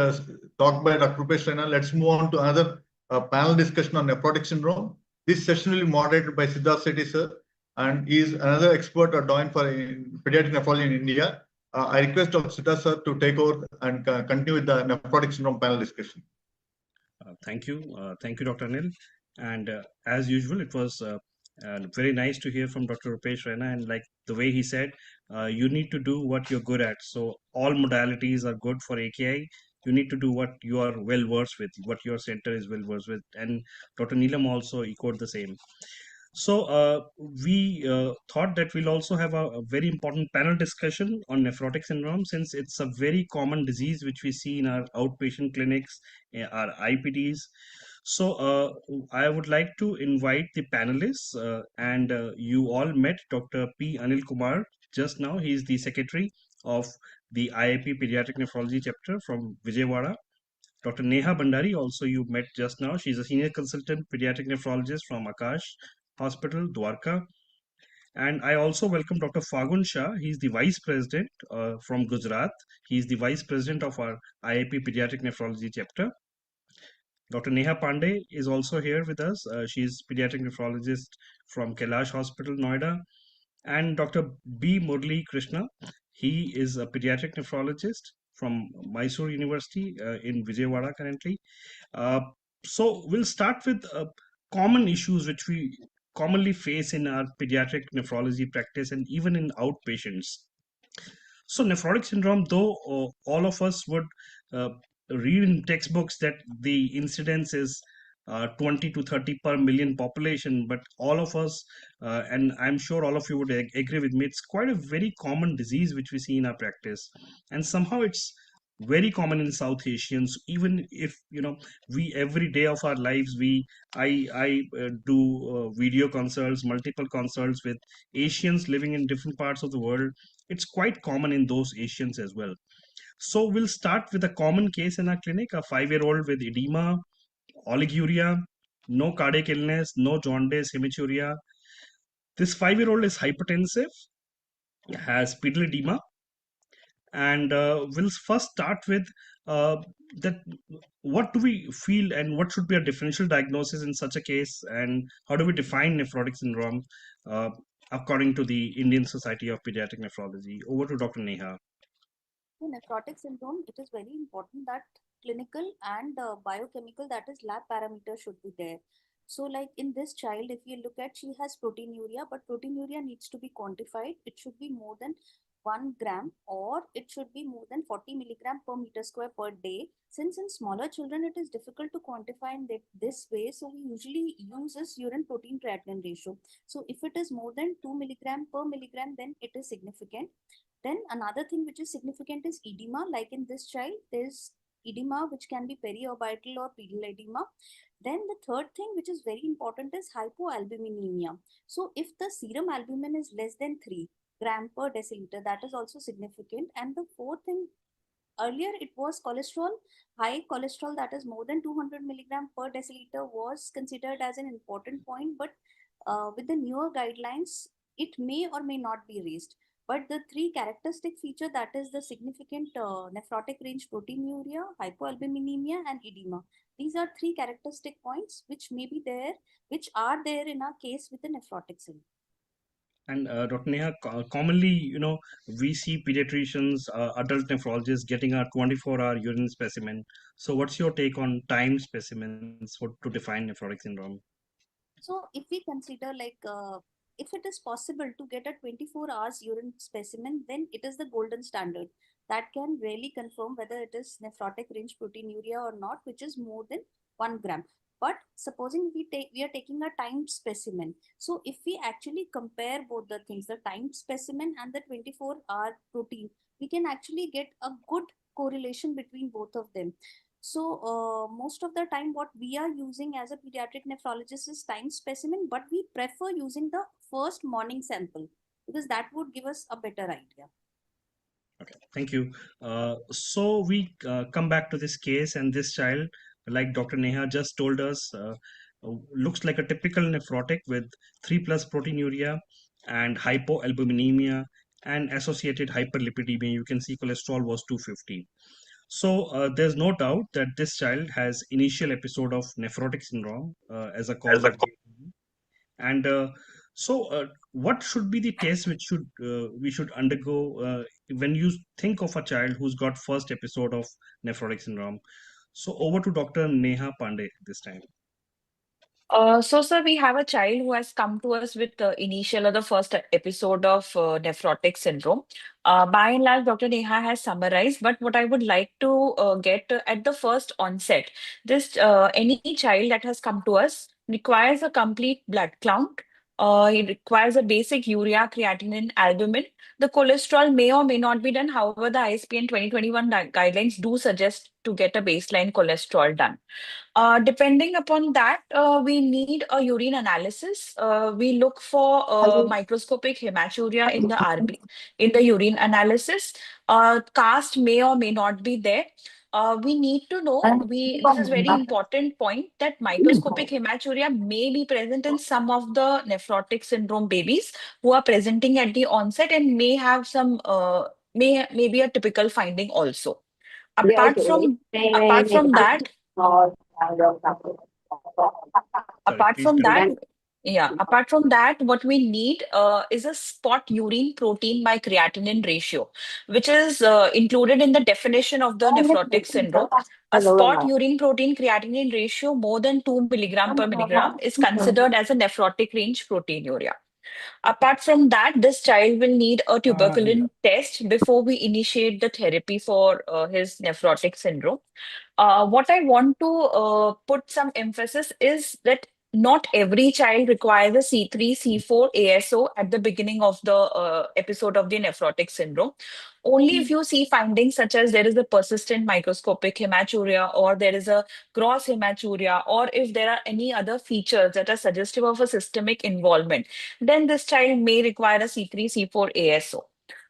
talk by Dr. Rupesh Raina, let's move on to another panel discussion on nephrotic syndrome. This session will be moderated by Siddharth Sethi, sir, and he is another expert or doyen for pediatric nephrology in India. I request Dr. Siddharth sir to take over and continue with the nephrotic syndrome panel discussion. Thank you, Dr. Anil. And as usual, it was very nice to hear from Dr. Rupesh Raina. And like the way he said, you need to do what you're good at. So all modalities are good for AKI. You need to do what you are well versed with, what your center is well versed with. And Dr. Neelam also echoed the same. So we thought that we'll also have a very important panel discussion on nephrotic syndrome, since it's a very common disease which we see in our outpatient clinics, our IPDs. So I would like to invite the panelists, and you all met Dr. P. Anil Kumar just now. He is the secretary of the IIP Pediatric Nephrology chapter from Vijayawada. Dr. Neha Bandari, also you met just now. She's a senior consultant pediatric nephrologist from Akash Hospital, Dwarka. And I also welcome Dr. Fagun Shah. He's the vice president from Gujarat. He's the vice president of our IIP Pediatric Nephrology chapter. Dr. Neha Pandey is also here with us. She's pediatric nephrologist from Kailash Hospital, Noida. And Dr. B. Murli Krishna, he is a pediatric nephrologist from Mysore University in Vijayawada currently. So we'll start with common issues which we commonly face in our pediatric nephrology practice and even in outpatients. So nephrotic syndrome, though all of us would read in textbooks that the incidence is 20 to 30 per million population, but all of us, and I'm sure all of you would agree with me, it's quite a very common disease which we see in our practice, and somehow it's very common in South Asians. Even if we every day of our lives I do video consults, multiple consults with Asians living in different parts of the world. It's quite common in those Asians as well. So we'll start with a common case in our clinic, a 5-year-old with edema, oliguria, no cardiac illness, no jaundice, hematuria. This 5-year-old is hypertensive, has pedal edema, and we'll first start with uh, that what do we feel and what should be a differential diagnosis in such a case, and how do we define nephrotic syndrome uh, according to the Indian Society of Pediatric Nephrology. Over to Dr. Neha. So nephrotic syndrome, it is very important that clinical and biochemical, that is lab parameter, should be there. So like in this child, if you look at, she has proteinuria, but proteinuria needs to be quantified. It should be more than 1 gram, or it should be more than 40 milligram per meter square per day. Since in smaller children, it is difficult to quantify in this way. So we usually use this urine protein creatinine ratio. So if it is more than 2 milligram per milligram, then it is significant. Then another thing which is significant is edema. Like in this child, there's edema which can be periorbital or pedal edema. Then the third thing which is very important is hypoalbuminemia. So if the serum albumin is less than 3 gram per deciliter, that is also significant. And the fourth thing, earlier it was cholesterol. High cholesterol, that is more than 200 milligram per deciliter, was considered as an important point. But with the newer guidelines, it may or may not be raised. But the three characteristic feature, that is the significant nephrotic range proteinuria, hypoalbuminemia, and edema. These are three characteristic points which may be there, which are there in our case with the nephrotic syndrome. And Dr. Neha, commonly, we see pediatricians, adult nephrologists getting a 24-hour urine specimen. So what's your take on time specimens to define nephrotic syndrome? So if we consider like, if it is possible to get a 24 hours urine specimen, then it is the golden standard that can really confirm whether it is nephrotic range proteinuria or not, which is more than 1 gram. But supposing we are taking a timed specimen. So if we actually compare both the things, the timed specimen and the 24-hour protein, we can actually get a good correlation between both of them. So most of the time what we are using as a pediatric nephrologist is time specimen, but we prefer using the first morning sample because that would give us a better idea. Okay, thank you. So we come back to this case, and this child, like Dr. Neha just told us, looks like a typical nephrotic with 3+ proteinuria and hypoalbuminemia and associated hyperlipidemia. You can see cholesterol was 250. So there's no doubt that this child has initial episode of nephrotic syndrome as a cause of death. And what should be the test which we should undergo when you think of a child who's got first episode of nephrotic syndrome? So over to Dr. Neha Pandey this time. So, sir, we have a child who has come to us with the initial or the first episode of nephrotic syndrome. By and large, Dr. Neha has summarized, but what I would like to get at the first onset, this any child that has come to us requires a complete blood count. It requires a basic urea, creatinine, albumin. The cholesterol may or may not be done. However, the ISPN 2021 guidelines do suggest to get a baseline cholesterol done. Depending upon that, we need a urine analysis. We look for microscopic hematuria in the RB, in the urine analysis. Cast may or may not be there. We need to know, this is very important point, that microscopic hematuria may be present in some of the nephrotic syndrome babies who are presenting at the onset and may have some, may be a typical finding also. Apart from that, apart Please from that, continue. apart from that, what we need is a spot urine protein by creatinine ratio, which is included in the definition of the nephrotic syndrome. A spot urine protein creatinine ratio more than 2 milligram per milligram is considered as a nephrotic range proteinuria. Apart from that, this child will need a tuberculin test before we initiate the therapy for his nephrotic syndrome. What I want to put some emphasis is that not every child requires a C3, C4 ASO at the beginning of the episode of the nephrotic syndrome. Only if you see findings such as there is a persistent microscopic hematuria, or there is a gross hematuria, or if there are any other features that are suggestive of a systemic involvement, then this child may require a C3, C4 ASO.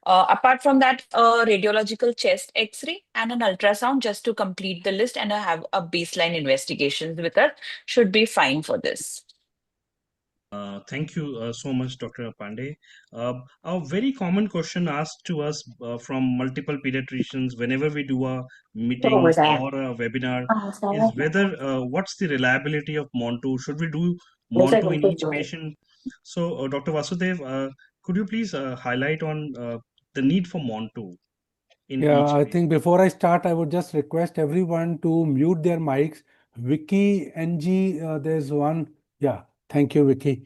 Apart from that, a radiological chest X-ray and an ultrasound just to complete the list and have a baseline investigations with her should be fine for this. Thank you so much, Dr. Pandey. A very common question asked to us from multiple pediatricians whenever we do a meeting or a webinar is whether what's the reliability of Montu? Should we do Montu in each patient? So, Dr. Vasudev, could you please highlight on the need for Montu in Yeah, each I patient? think before I start, I would just request everyone to mute their mics. Vicky, NG, there's one. Yeah, thank you, Vicky.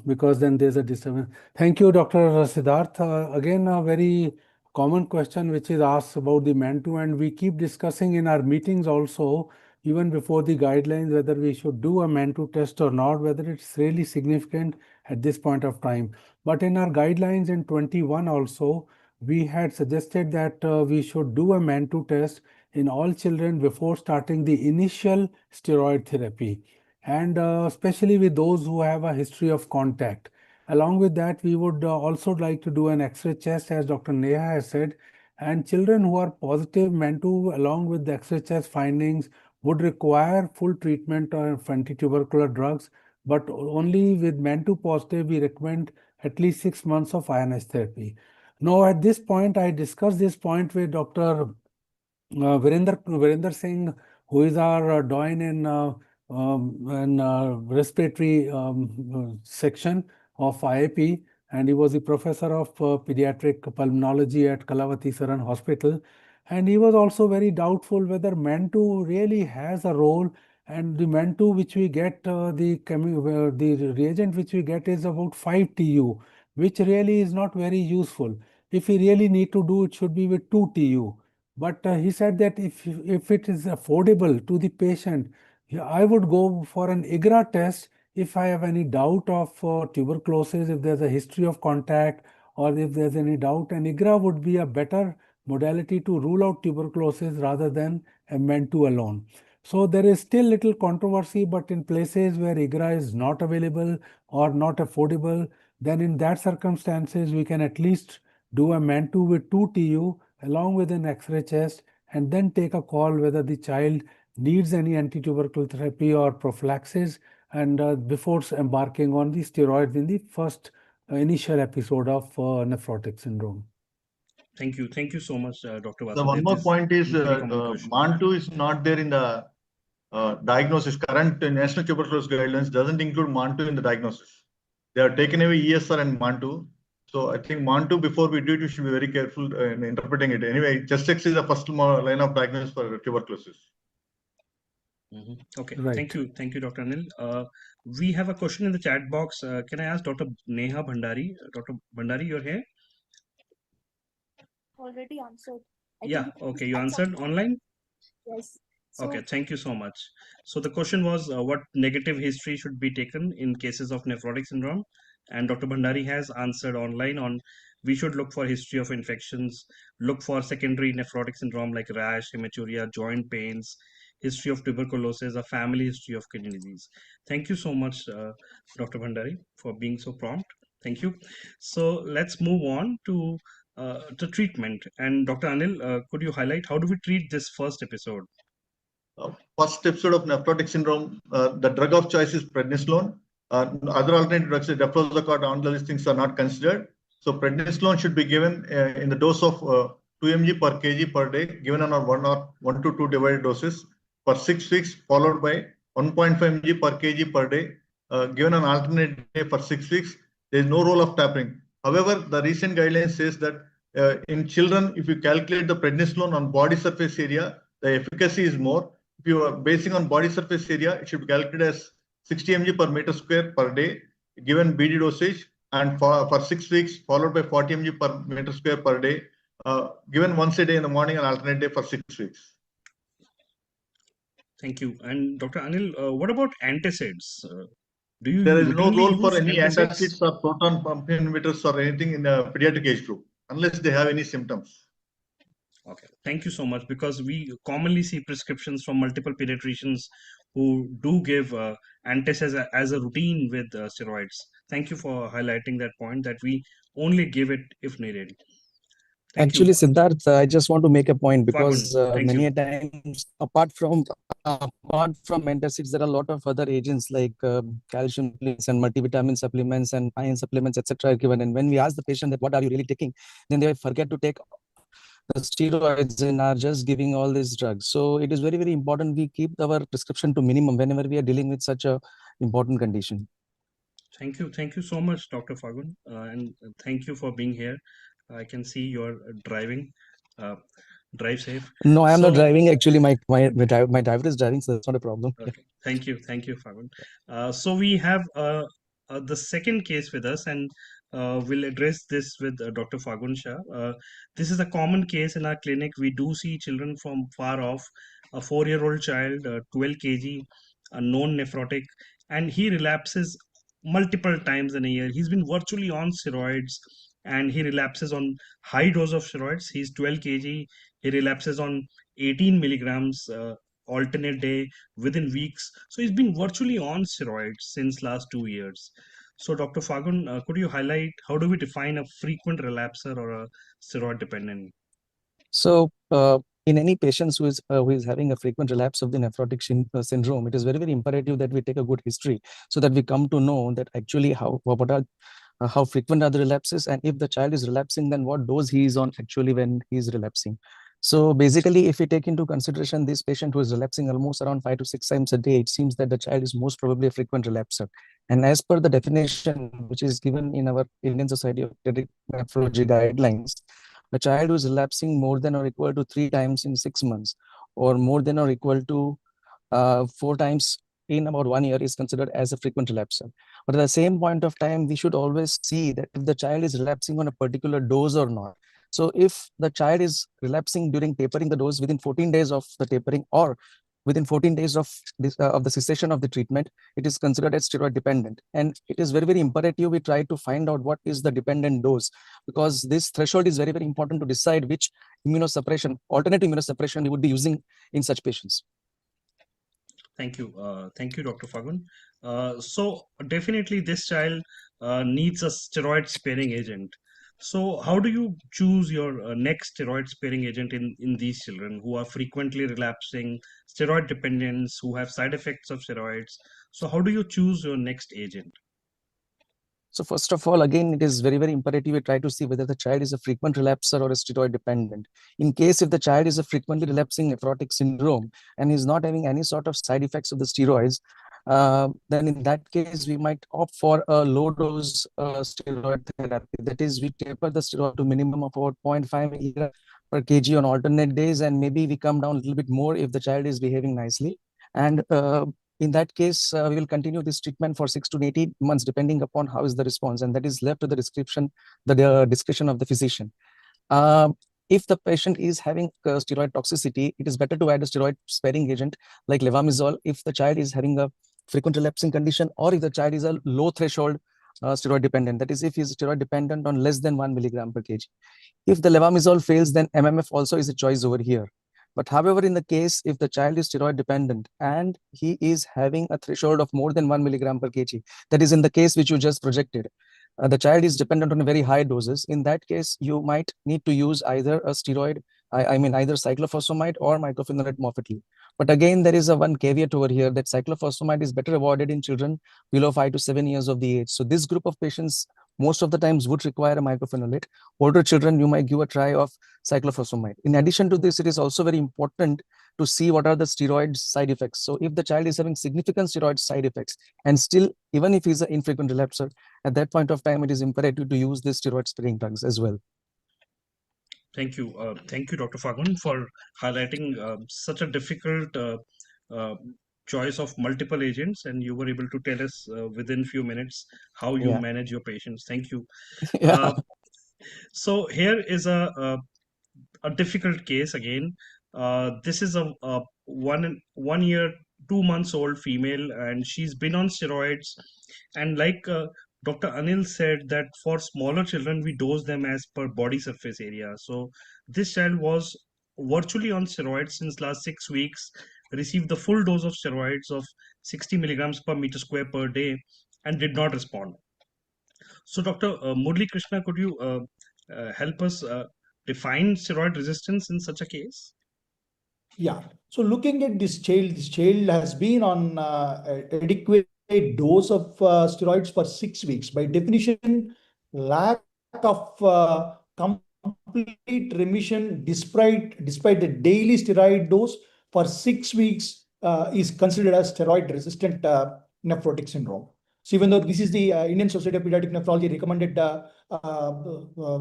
Because then there's a disturbance. Thank you, Dr. Siddharth. Again, a very common question which is asked about the Mantu, and we keep discussing in our meetings also, even before the guidelines, whether we should do a Mantu test or not, whether it's really significant at this point of time. But in our guidelines in 21 also, we had suggested that we should do a Mantu test in all children before starting the initial steroid therapy, and especially with those who have a history of contact. Along with that, we would also like to do an X-ray chest, as Dr. Neha has said, and children who are positive Mantu, along with the X-ray chest findings, would require full treatment of anti-tubercular drugs, but only with Mantu positive, we recommend at least 6 months of INS therapy. Now, at this point, I discussed this point with Dr. Virender Singh, who is our doyen in respiratory section of IIP, and he was the professor of pediatric pulmonology at Kalavati Saran Hospital. And he was also very doubtful whether Mantu really has a role. And the Mantu which we get, the reagent which we get is about 5 TU, which really is not very useful. If we really need to do, it should be with 2 TU. But he said that if it is affordable to the patient, I would go for an IGRA test if I have any doubt of tuberculosis, if there's a history of contact, or if there's any doubt. And IGRA would be a better modality to rule out tuberculosis rather than a Mantu alone. So there is still little controversy, but in places where IGRA is not available or not affordable, then in that circumstances, we can at least do a Mantu with 2 TU along with an X-ray chest, and then take a call whether the child needs any anti-tubercle therapy or prophylaxis, and before embarking on the steroids in the first initial episode of nephrotic syndrome. Thank you. Thank you so much, Dr. The one Vasudev. more This point is very common question. Mantu is not there in the diagnosis. Current national tuberculosis guidelines doesn't include Mantu in the diagnosis. They have taken away ESR and Mantu. So I think Mantu, before we do it, we should be very careful in interpreting it. Anyway, chest X is the first line of diagnosis for tuberculosis. Okay, Right. thank you, Dr. Anil. We have a question in the chat box. Can I ask Dr. Neha Bhandari? Dr. Bhandari, you're here? Already answered. Yeah, okay, you answered online? Yes. Okay, thank you so much. So the question was what negative history should be taken in cases of nephrotic syndrome? And Dr. Bhandari has answered online on we should look for history of infections, look for secondary nephrotic syndrome like rash, hematuria, joint pains, history of tuberculosis, a family history of kidney disease. Thank you so much, Dr. Bhandari, for being so prompt. Thank you. So let's move on to treatment. And Dr. Anil, could you highlight how do we treat this first episode? First episode of nephrotic syndrome, the drug of choice is prednisolone. Other alternative drugs, deflozacort, all these things are not considered. So prednisolone should be given in the dose of 2 mg per kg per day, given on our 1 to 2 divided doses for 6 weeks, followed by 1.5 mg per kg per day, given on alternate day for 6 weeks. There is no role of tapering. However, the recent guidelines says that in children, if you calculate the prednisolone on body surface area, the efficacy is more. If you are basing on body surface area, it should be calculated as 60 mg per meter square per day, given BD dosage, and for 6 weeks, followed by 40 mg per meter square per day, given once a day in the morning and alternate day for 6 weeks. Thank you. And Dr. Anil, what about antacids? Do you There is no routinely role for use any antacids? antacids or proton pump inhibitors or anything in the pediatric age group, unless they have any symptoms. Okay, thank you so much, because we commonly see prescriptions from multiple pediatricians who do give antacids as a routine with steroids. Thank you for highlighting that point that we only give it if needed. Thank you. Actually, Siddharth, I just want to make a point because Fagun, thank many you. a times, apart from antacids, there are a lot of other agents like calcium supplements and multivitamin supplements and iron supplements, etc. are given. And when we ask the patient that what are you really taking, then they forget to take the steroids and are just giving all these drugs. So it is very, very important we keep our prescription to minimum whenever we are dealing with such a important condition. Thank you so much, Dr. Fagun, and thank you for being here. I can see you're driving. Uh, drive safe. No, I am not So, driving. Actually, my driver is driving, so that's not a problem. okay, thank you, Fagun. So we have the second case with us, and we'll address this with Dr. Fagun Shah. This is a common case in our clinic. We do see children from far off, a 4-year-old child, 12 kg, a known nephrotic, and he relapses multiple times in a year. He's been virtually on steroids, and he relapses on high dose of steroids. He's 12 kg. He relapses on 18 milligrams alternate day within weeks. So he's been virtually on steroids since last 2 years. So Dr. Fagun, could you highlight how do we define a frequent relapser or a steroid dependent? So, in any patients who is having a frequent relapse of the nephrotic syndrome, it is very, very imperative that we take a good history so that we come to know that actually how frequent are the relapses, and if the child is relapsing, then what dose he is on actually when he is relapsing. So basically, if we take into consideration this patient who is relapsing almost around 5 to 6 times a day, it seems that the child is most probably a frequent relapser. And as per the definition which is given in our Indian Society of Pediatric Nephrology guidelines, a child who is relapsing more than or equal to 3 times in 6 months, or more than or equal to 4 times in about 1 year, is considered as a frequent relapser. But at the same point of time, we should always see that if the child is relapsing on a particular dose or not. So if the child is relapsing during tapering the dose within 14 days of the tapering, or within 14 days of the cessation of the treatment, it is considered as steroid dependent. And it is very, very imperative we try to find out what is the dependent dose, because this threshold is very, very important to decide which alternative immunosuppression we would be using in such patients. Thank you, Dr. Fagun. So definitely this child needs a steroid sparing agent. So how do you choose your next steroid sparing agent in these children who are frequently relapsing, steroid dependents, who have side effects of steroids? So how do you choose your next agent? So first of all, again, it is very, very imperative we try to see whether the child is a frequent relapser or a steroid dependent. In case if the child is a frequently relapsing nephrotic syndrome and is not having any sort of side effects of the steroids, then in that case, we might opt for a low dose steroid therapy. That is, we taper the steroid to minimum of about 0.5 milligram per kg on alternate days, and maybe we come down a little bit more if the child is behaving nicely. And in that case, we will continue this treatment for 6 to 18 months, depending upon how is the response, and that is left to the discretion of the physician. If the patient is having steroid toxicity, it is better to add a steroid sparing agent like levamisole if the child is having a frequent relapsing condition, or if the child is a low threshold steroid dependent. That is, if he is steroid dependent on less than 1 milligram per kg. If the levamisole fails, then MMF also is a choice over here. But however, in the case if the child is steroid dependent and he is having a threshold of more than 1 milligram per kg, that is in the case which you just projected, the child is dependent on very high doses. In that case, you might need to use either a steroid, I mean either cyclophosphamide or mycophenolate mofetil. But again, there is a one caveat over here that cyclophosphamide is better avoided in children below 5 to 7 years of the age. So this group of patients most of the times would require a mycophenolate. Older children, you might give a try of cyclophosphamide. In addition to this, it is also very important to see what are the steroid side effects. So if the child is having significant steroid side effects, and still, even if he's an infrequent relapser, at that point of time, it is imperative to use the steroid sparing drugs as well. Thank you, Dr. Fagun, for highlighting such a difficult choice of multiple agents, and you were able to tell us within few minutes how you manage your patients. Thank you. So here is a difficult case again. This is a 1 year, 2 months old female, and she's been on steroids. And like Dr. Anil said, that for smaller children, we dose them as per body surface area. So this child was virtually on steroids since last 6 weeks, received the full dose of steroids of 60 milligrams per meter square per day, and did not respond. So Dr. Murli Krishna, could you help us define steroid resistance in such a case? Yeah. So looking at this child has been on adequate dose of steroids for 6 weeks. By definition, lack of complete remission despite the daily steroid dose for 6 weeks is considered as steroid resistant nephrotic syndrome. So even though this is the Indian Society of Pediatric Nephrology recommended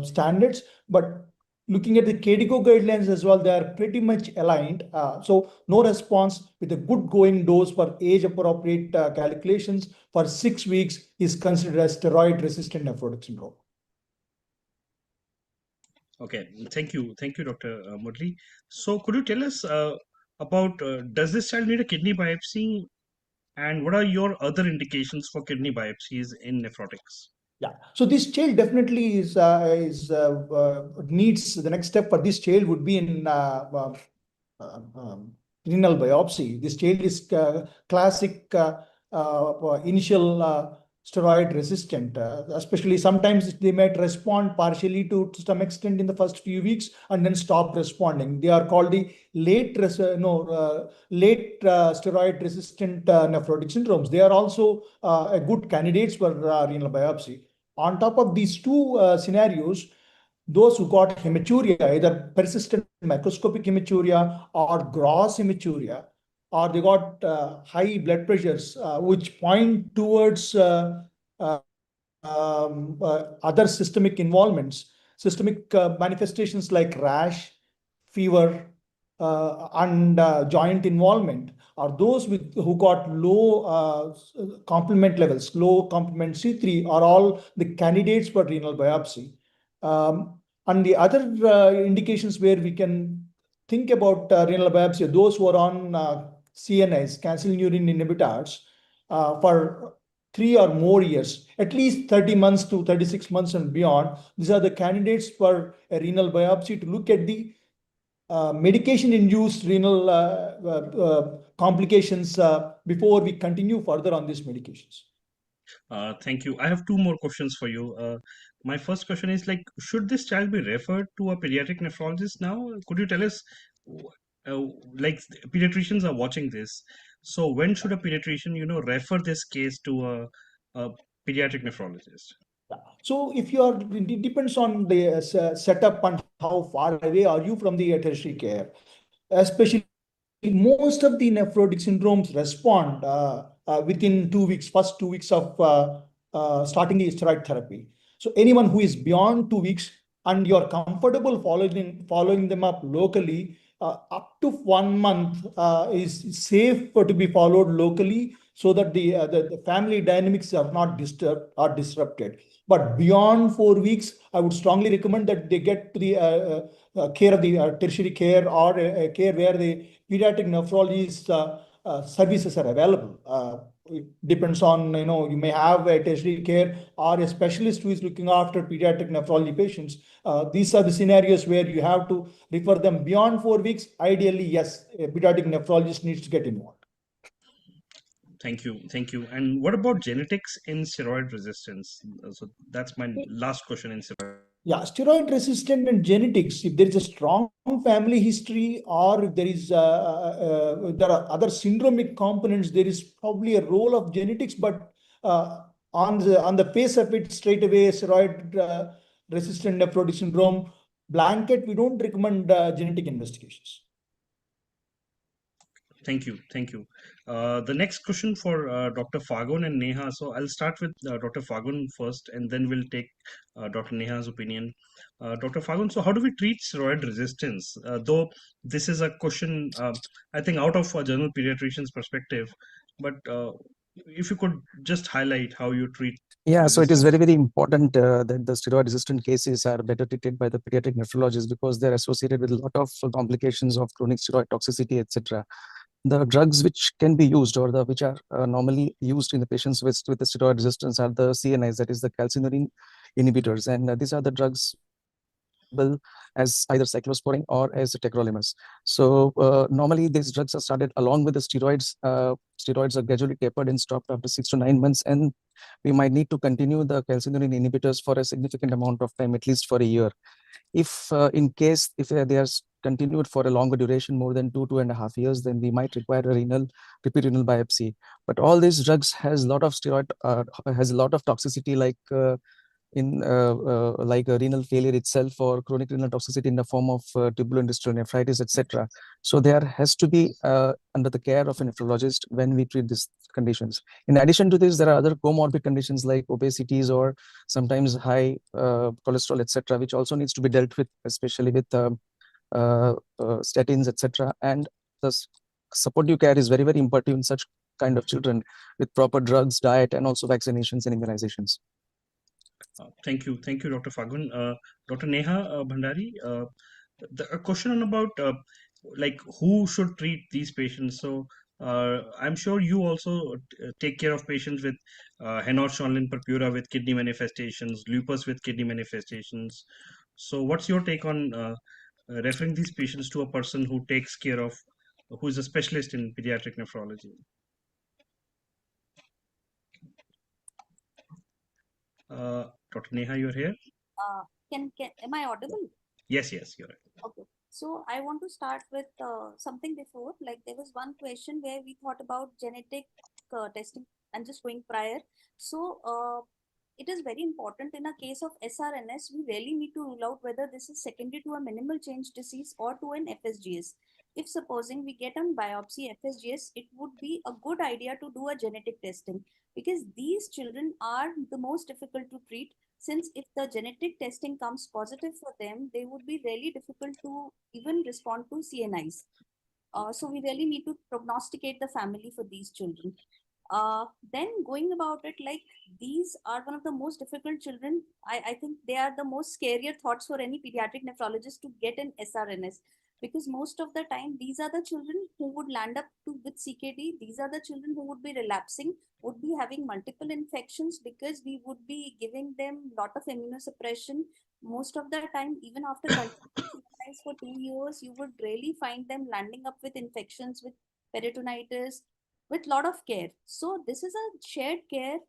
standards, but looking at the KDIGO guidelines as well, they are pretty much aligned. So no response with a good going dose for age appropriate calculations for 6 weeks is considered as steroid resistant nephrotic syndrome. Okay, thank you, Dr. Murli. So could you tell us about does this child need a kidney biopsy, and what are your other indications for kidney biopsies in nephrotics? Yeah, so this child definitely needs the next step for this child would be in renal biopsy. This child is classic initial steroid resistant, especially sometimes they might respond partially to some extent in the first few weeks and then stop responding. They are called the late steroid resistant nephrotic syndromes. They are also a good candidates for renal biopsy. On top of these two scenarios, those who got hematuria, either persistent microscopic hematuria or gross hematuria, or they got high blood pressures, which point towards other systemic involvements, systemic manifestations like rash, fever, and joint involvement, or those who got low complement levels, low complement C3, are all the candidates for renal biopsy. And the other indications where we can think about renal biopsy, those who are on CNIs, calcineurin inhibitors, for 3 or more years, at least 30 months to 36 months and beyond. These are the candidates for a renal biopsy to look at the medication-induced renal complications before we continue further on these medications. Thank you. I have two more questions for you. My first question is like, should this child be referred to a pediatric nephrologist now? Could you tell us, like pediatricians are watching this, so when should a pediatrician, refer this case to a pediatric nephrologist? So if you are, it depends on the setup and how far away are you from the tertiary care. Especially most of the nephrotic syndromes respond within 2 weeks, first 2 weeks of starting the steroid therapy. So anyone who is beyond 2 weeks and you're comfortable following them up locally, up to 1 month is safe to be followed locally so that the family dynamics are not disturbed or disrupted. But beyond 4 weeks, I would strongly recommend that they get to the care of the tertiary care or care where the pediatric nephrologist services are available. It depends on, you may have a tertiary care or a specialist who is looking after pediatric nephrology patients. These are the scenarios where you have to refer them beyond 4 weeks. Ideally, yes, a pediatric nephrologist needs to get involved. Thank you. And what about genetics in steroid resistance? So that's my last question in steroid. Yeah, steroid resistant and genetics, if there is a strong family history or if there is there are other syndromic components, there is probably a role of genetics, but on the face of it, straight away, steroid resistant nephrotic syndrome, blanket, we don't recommend genetic investigations. Thank you. The next question for Dr. Fagun and Neha. So I'll start with Dr. Fagun first, and then we'll take Dr. Neha's opinion. Dr. Fagun, so how do we treat steroid resistance? Though this is a question, I think, out of a general pediatrician's perspective, but if you could just highlight how you treat. Yeah, so it is very, very important that the steroid-resistant cases are better treated by the pediatric nephrologist because they're associated with a lot of complications of chronic steroid toxicity, etc. The drugs which can be used or which are normally used in the patients with the steroid resistance are the CNIs, that is the calcineurin inhibitors, and these are the drugs as either cyclosporine or as tacrolimus. So normally these drugs are started along with the steroids. Steroids are gradually tapered and stopped after 6 to 9 months, and we might need to continue the calcineurin inhibitors for a significant amount of time, at least for a year. If in case if they are continued for a longer duration, more than 2.5 years, then we might require a repeat renal biopsy. But all these drugs has a lot of has a lot of toxicity, like renal failure itself, or chronic renal toxicity in the form of tubuloindustrial nephritis, etc. So there has to be under the care of a nephrologist when we treat these conditions. In addition to this, there are other comorbid conditions like obesities or sometimes high cholesterol, etc., which also needs to be dealt with, especially with statins, etc. And the supportive care is very, very important in such kind of children, with proper drugs, diet, and also vaccinations and immunizations. Thank you, Dr. Fagun. Dr. Neha Bhandari, a question about like who should treat these patients. So I'm sure you also take care of patients with Henoch-Schönlein purpura with kidney manifestations, lupus with kidney manifestations. So what's your take on referring these patients to a person who takes care of, who is a specialist in pediatric nephrology? Dr. Neha, you're here? Am I audible? Yes, you're right. Okay. So I want to start with something before. Like there was one question where we thought about genetic testing and just going prior. So it is very important in a case of SRNS, we really need to rule out whether this is secondary to a minimal change disease or to an FSGS. If supposing we get on biopsy FSGS, it would be a good idea to do a genetic testing, because these children are the most difficult to treat, since if the genetic testing comes positive for them, they would be really difficult to even respond to CNIs. So we really need to prognosticate the family for these children. Then going about it, like these are one of the most difficult children. I think they are the most scarier thoughts for any pediatric nephrologist to get an SRNS, because most of the time these are the children who would land up with CKD. These are the children who would be relapsing, would be having multiple infections, because we would be giving them lot of immunosuppression. Most of the time, even after continuing for 2 years, you would really find them landing up with infections, with peritonitis, with lot of care. So this is a shared care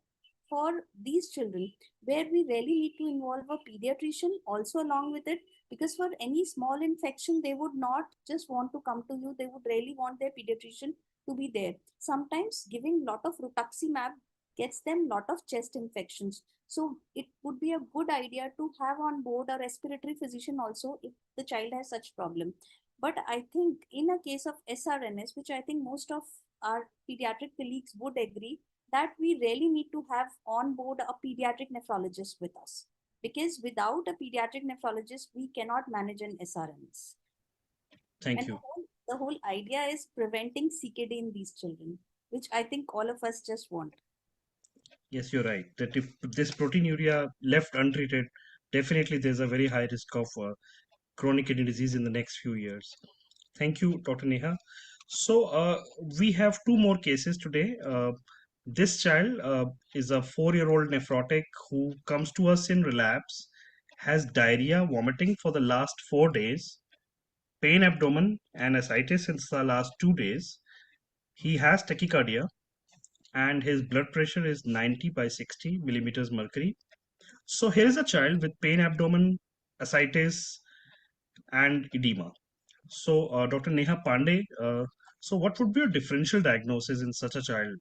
for these children, where we really need to involve a pediatrician also along with it, because for any small infection, they would not just want to come to you. They would really want their pediatrician to be there. Sometimes giving lot of rituximab gets them lot of chest infections. So it would be a good idea to have on board a respiratory physician also if the child has such problem. But I think in a case of SRNS, which I think most of our pediatric colleagues would agree, that we really need to have on board a pediatric nephrologist with us, because without a pediatric nephrologist, we cannot manage an SRNS. Thank you. The whole idea is preventing CKD in these children, which I think all of us just want. Yes, you're right. That if this proteinuria left untreated, definitely there's a very high risk of chronic kidney disease in the next few years. Thank you, Dr. Neha. So we have two more cases today. This child is a 4-year-old nephrotic who comes to us in relapse, has diarrhea, vomiting for the last 4 days, pain abdomen and ascites since the last 2 days. He has tachycardia and his blood pressure is 90 by 60 millimeters mercury. So here is a child with pain abdomen, ascites and edema. So Dr. Neha Pandey, so what would be a differential diagnosis in such a child?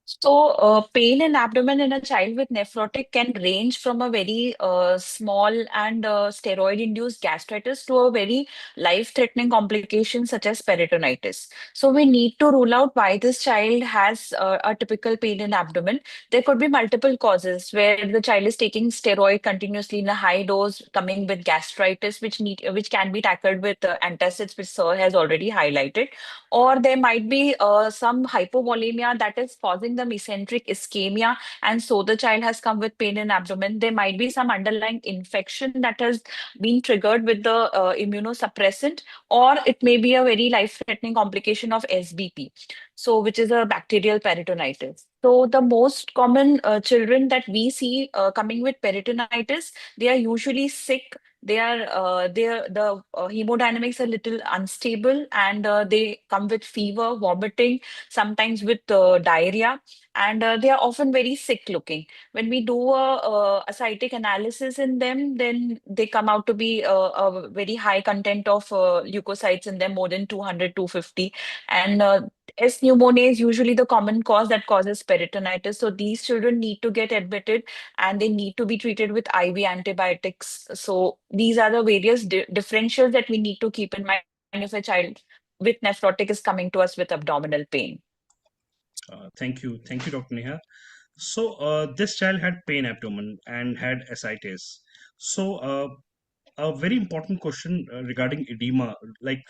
So, pain in abdomen in a child with nephrotic can range from a very small and steroid-induced gastritis to a very life-threatening complication such as peritonitis. So, we need to rule out why this child has a typical pain in abdomen. There could be multiple causes where the child is taking steroid continuously in a high dose, coming with gastritis, which can be tackled with antacids, which Sir has already highlighted, or there might be some hypovolemia that is causing the mesenteric ischemia, and so the child has come with pain in abdomen. There might be some underlying infection that has been triggered with the immunosuppressant, or it may be a very life-threatening complication of SBP. so which is a bacterial peritonitis. So the most common children that we see coming with peritonitis, they are usually sick. The hemodynamics are little unstable, and they come with fever, vomiting, sometimes with diarrhea, and they are often very sick looking. When we do a ascitic analysis in them, then they come out to be a very high content of leukocytes in them, more than 200, 250. And S pneumonia is usually the common cause that causes peritonitis. So these children need to get admitted and they need to be treated with IV antibiotics. So these are the various differentials that we need to keep in mind if a child with nephrotic is coming to us with abdominal pain. Thank you, Dr. Neha. So this child had pain abdomen and had ascites. So a very important question regarding edema, like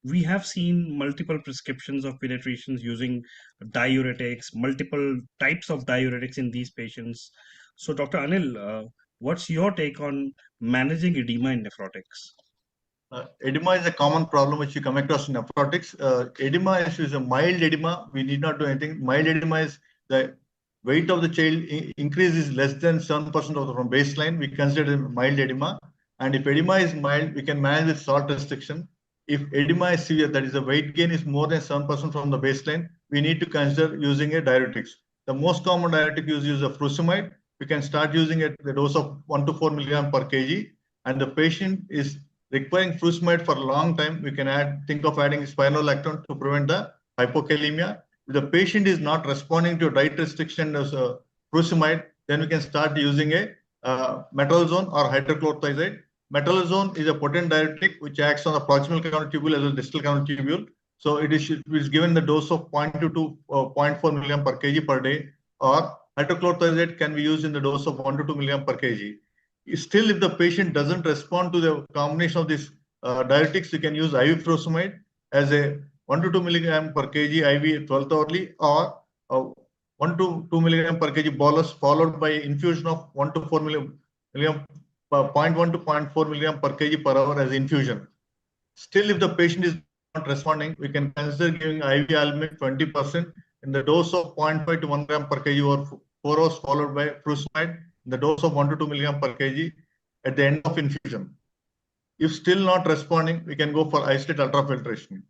we have seen multiple prescriptions of pediatricians using diuretics, multiple types of diuretics in these patients. So Dr. Anil, what's your take on managing edema in nephrotics? Edema is a common problem which you come across in nephrotics. Edema is a mild edema. We need not do anything. Mild edema is the weight of the child increase is less than 7% from baseline. We consider it mild edema. And if edema is mild, we can manage with salt restriction. If edema is severe, that is the weight gain is more than 7% from the baseline, we need to consider using a diuretics. The most common diuretic use is a furosemide. We can start using it the dose of 1 to 4 milligram per kg. And the patient is requiring furosemide for a long time, we can think of adding spironolactone to prevent the hypokalemia. If the patient is not responding to diet restriction as a furosemide, then we can start using a metalazone or hydrochlorothiazide. Metalazone is a potent diuretic which acts on the proximal canal tubule as well as distal canal tubule. So it is given the dose of 0.2 to 0.4 milligram per kg per day, or hydrochlorothiazide can be used in the dose of 1 to 2 milligram per kg. Still, if the patient doesn't respond to the combination of these diuretics, you can use IV furosemide as a 1 to 2 milligram per kg IV 12th hourly, or 1 to 2 milligram per kg bolus followed by infusion of 1 to 4 milligram 0.1 to 0.4 milligram per kg per hour as infusion. Still, if the patient is not responding, we can consider giving IV albumin 20% in the dose of 0.5 to 1 gram per kg over 4 hours followed by furosemide in the dose of 1 to 2 milligram per kg at the end of infusion. If still not responding, we can go for isolate ultrafiltration.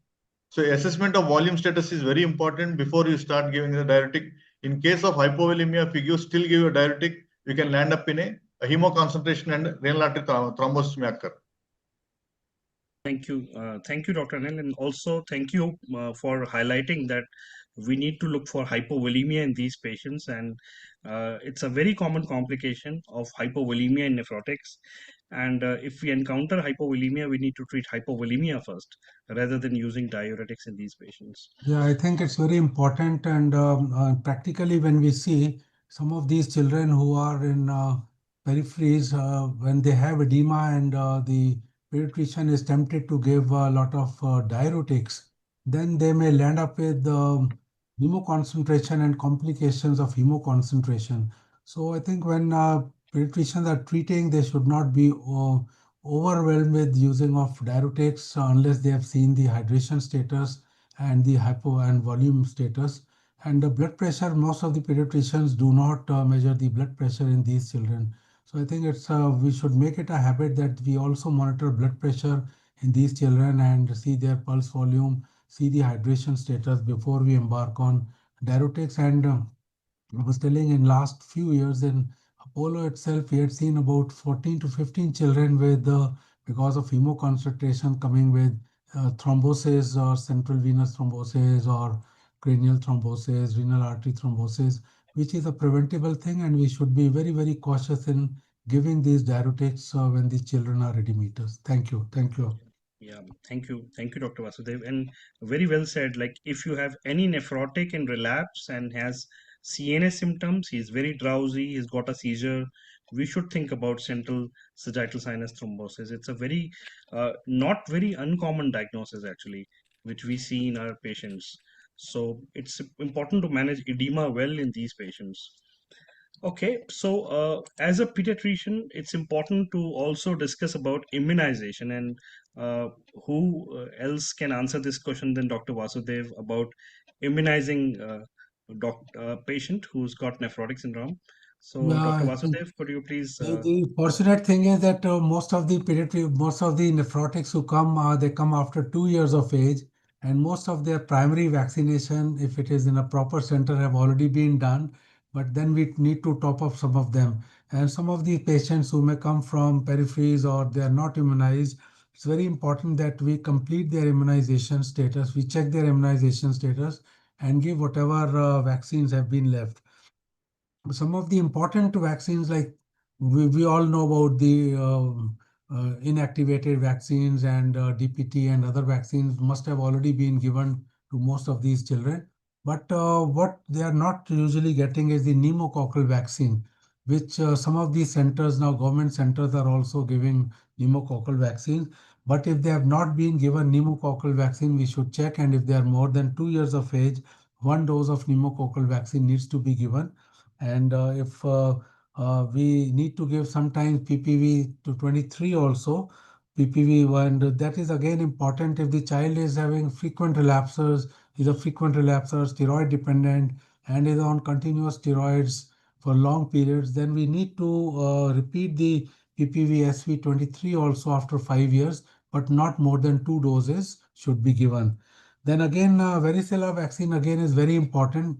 So assessment of volume status is very important before you start giving the diuretic. In case of hypovolemia, if you still give a diuretic, we can land up in a hemoconcentration and renal artery thrombosis may occur. Thank you, Dr. Anil, and also thank you for highlighting that we need to look for hypovolemia in these patients, and it's a very common complication of hypovolemia in nephrotics. And if we encounter hypovolemia, we need to treat hypovolemia first rather than using diuretics in these patients. Yeah, I think it's very important. And practically, when we see some of these children who are in peripheries, when they have edema and the pediatrician is tempted to give a lot of diuretics, then they may land up with hemoconcentration and complications of hemoconcentration. So I think when pediatricians are treating, they should not be overwhelmed with using of diuretics unless they have seen the hydration status and the hypo and volume status. And the blood pressure, most of the pediatricians do not measure the blood pressure in these children. So I think it's we should make it a habit that we also monitor blood pressure in these children and see their pulse volume, see the hydration status before we embark on diuretics. And I was telling in last few years in Apollo itself, we had seen about 14 to 15 children with because of hemoconcentration coming with thrombosis or central venous thrombosis or cranial thrombosis, renal artery thrombosis, which is a preventable thing, and we should be very, very cautious in giving these diuretics when these children are ready-meters. Thank you. Thank you. Yeah, thank you, Dr. Vasudev, and very well said. Like if you have any nephrotic in relapse and has CNS symptoms, he's very drowsy, he's got a seizure, we should think about central sagittal sinus thrombosis. It's a very not very uncommon diagnosis actually, which we see in our patients. So it's important to manage edema well in these patients. Okay, so as a pediatrician, it's important to also discuss about immunization, and who else can answer this question than Dr. Vasudev about immunizing patient who's got nephrotic syndrome. So, Dr. Vasudev, could you please? The fortunate thing is that most of the nephrotics who come, they come after 2 years of age, and most of their primary vaccination, if it is in a proper center, have already been done. But then we need to top up some of them. And some of the patients who may come from peripheries or they are not immunized, it's very important that we complete their immunization status. We check their immunization status and give whatever vaccines have been left. Some of the important vaccines, like we all know about the inactivated vaccines and DPT and other vaccines must have already been given to most of these children. But what they are not usually getting is the pneumococcal vaccine, which some of these centers now, government centers are also giving pneumococcal vaccines. But if they have not been given pneumococcal vaccine, we should check. And if they are more than 2 years of age, 1 dose of pneumococcal vaccine needs to be given. And if we need to give sometimes PPV to 23 also, PPV, and that is again important if the child is having frequent relapses, is a frequent relapser, steroid dependent, and is on continuous steroids for long periods, then we need to repeat the PPV SV23 also after 5 years, but not more than 2 doses should be given. Then again, varicella vaccine again is very important,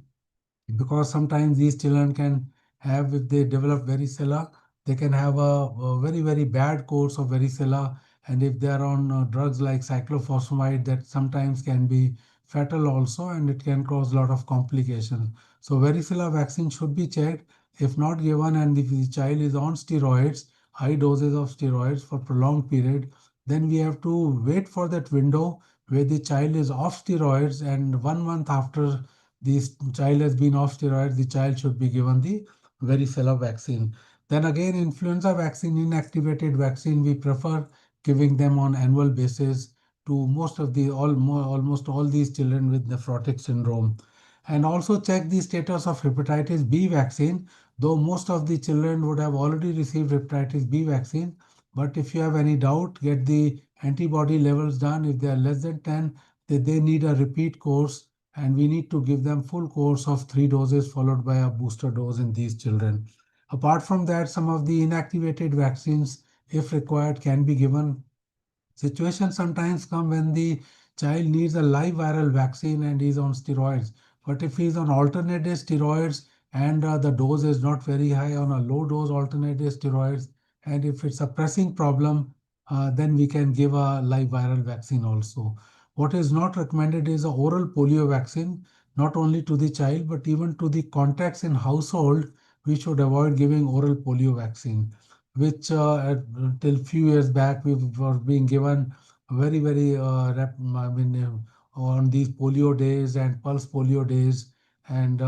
because sometimes these children can have, if they develop varicella, they can have a very, very bad course of varicella. And if they are on drugs like cyclophosphamide, that sometimes can be fatal also, and it can cause a lot of complications. So varicella vaccine should be checked. If not given, and if the child is on steroids, high doses of steroids for prolonged period, then we have to wait for that window where the child is off steroids, and 1 month after this child has been off steroids, the child should be given the varicella vaccine. Then again, influenza vaccine, inactivated vaccine, we prefer giving them on annual basis to almost all these children with nephrotic syndrome. And also check the status of hepatitis B vaccine, though most of the children would have already received hepatitis B vaccine. But if you have any doubt, get the antibody levels done. If they are less than 10, they need a repeat course, and we need to give them full course of 3 doses followed by a booster dose in these children. Apart from that, some of the inactivated vaccines, if required, can be given. Situations sometimes come when the child needs a live viral vaccine and is on steroids. But if he's on alternative steroids and the dose is not very high, on a low dose alternative steroids, and if it's a pressing problem, then we can give a live viral vaccine also. What is not recommended is a oral polio vaccine, not only to the child, but even to the contacts in household. We should avoid giving oral polio vaccine, which till few years back we were being given very, very on these polio days and pulse polio days. And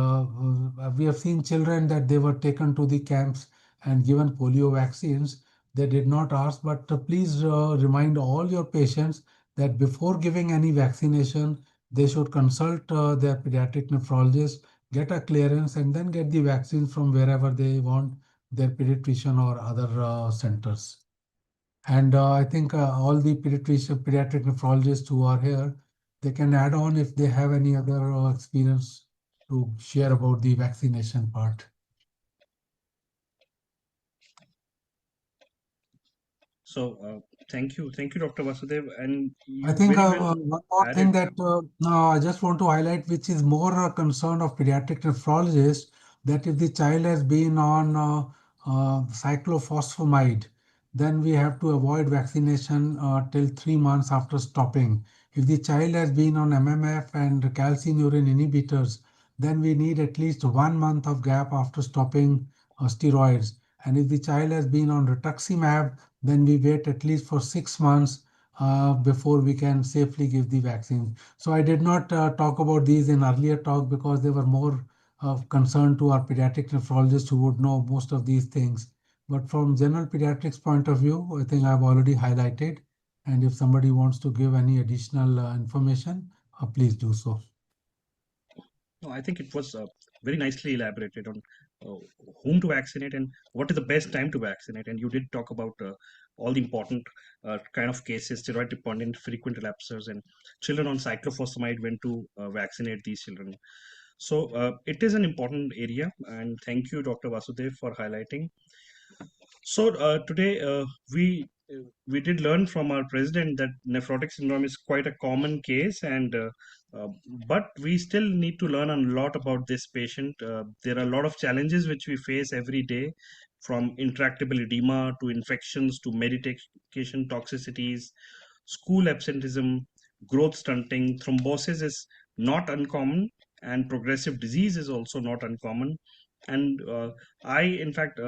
we have seen children that they were taken to the camps and given polio vaccines. They did not ask, but please remind all your patients that before giving any vaccination, they should consult their pediatric nephrologist, get a clearance, and then get the vaccine from wherever they want, their pediatrician or other centers. And I think all the pediatric nephrologists who are here, they can add on if they have any other experience to share about the vaccination part. So thank you, Dr. Vasudev, and I you think very well one more thing added. that I just want to highlight, which is more a concern of pediatric nephrologists, that if the child has been on cyclophosphamide, then we have to avoid vaccination till 3 months after stopping. If the child has been on MMF and calcineurin inhibitors, then we need at least 1 month of gap after stopping steroids. And if the child has been on rituximab, then we wait at least for 6 months before we can safely give the vaccine. So I did not talk about these in earlier talk because they were more of concern to our pediatric nephrologists who would know most of these things. But from general pediatrics point of view, I think I've already highlighted. And if somebody wants to give any additional information, please do so. No, I think it was very nicely elaborated on uh, whom to vaccinate and what is the best time to vaccinate. And you did talk about all the important kind of cases, steroid dependent frequent relapsers, and children on cyclophosphamide, when to vaccinate these children. So it is an important area, and thank you, Dr. Vasudev, for highlighting. So today we did learn from our president that nephrotic syndrome is quite a common case, and uh, but we still need to learn a lot about this patient. There are a lot of challenges which we face every day, from intractable edema to infections to medication toxicities, school absenteeism, growth stunting. Thrombosis is not uncommon, and progressive disease is also not uncommon. And I, in fact,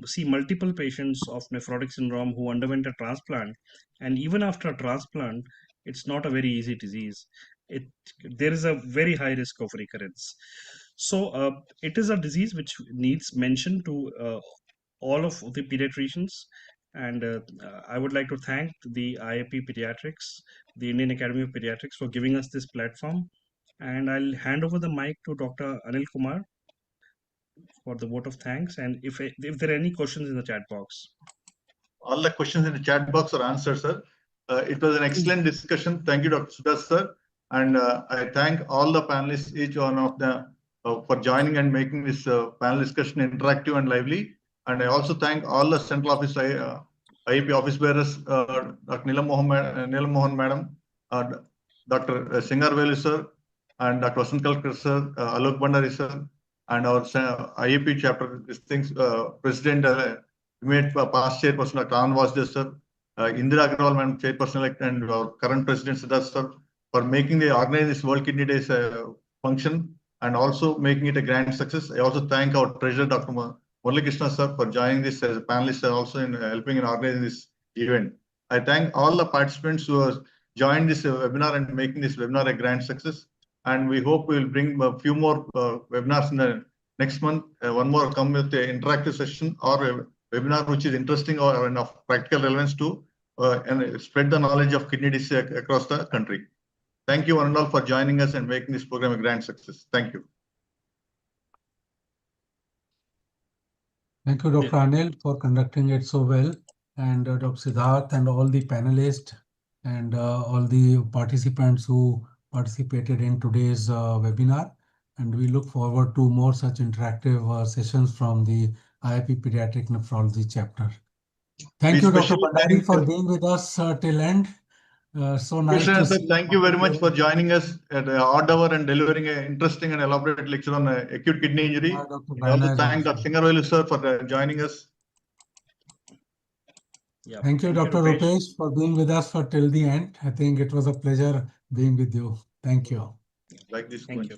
see multiple patients of nephrotic syndrome who underwent a transplant, and even after a transplant, it's not a very easy disease. It There is a very high risk of recurrence. So it is a disease which needs mention to all of the pediatricians. And I would like to thank the IAP Pediatrics, the Indian Academy of Pediatrics, for giving us this platform. And I'll hand over the mic to Dr. Anil Kumar for the vote of thanks, and if there are any questions in the chat box. All the questions in the chat box are answered, sir. It was an excellent discussion. Thank you, Dr. Sudas, sir. And I thank all the panelists, each one of them, for joining and making this panel discussion interactive and lively. And I also thank all the central office IEP office bearers, Dr. Neelam Mohan madam, Dr. Singarvelu sir, and Dr. Vasant Kalkar sir, Alok Bandari sir, and our IEP chapter president, past chairperson Dr. Anand Vasudev sir, Indira Agrawal madam chairperson and our current president Siddharth sir, for making organize this World Kidney Days function and also making it a grand success. I also thank our treasurer Dr. Murali Krishna sir for joining this as a panelist and also in helping in organizing this event. I thank all the participants who have joined this webinar and making this webinar a grand success. And we hope we will bring a few more webinars in the next month. One more come with an interactive session or a webinar which is interesting or of practical relevance to and spread the knowledge of kidney disease across the country. Thank you one and all for joining us and making this program a grand success. Thank you. Thank you, Dr. Anil, for conducting it so well, and Dr. Siddharth and all the panelists and all the participants who participated in today's webinar. And we look forward to more such interactive sessions from the IIP Pediatric Nephrology chapter. Thank you, Dr. Bandari, for being with us till end. So nice to see you. Thank you very much for joining us at the odd hour and delivering an interesting and elaborate lecture on acute kidney injury. I also thank Dr. Singarvelu sir for joining us. Yeah. Thank you, Dr. Rupesh, for being with us for till the end. I think it was a pleasure being with you. Thank you. Like this. Thank you.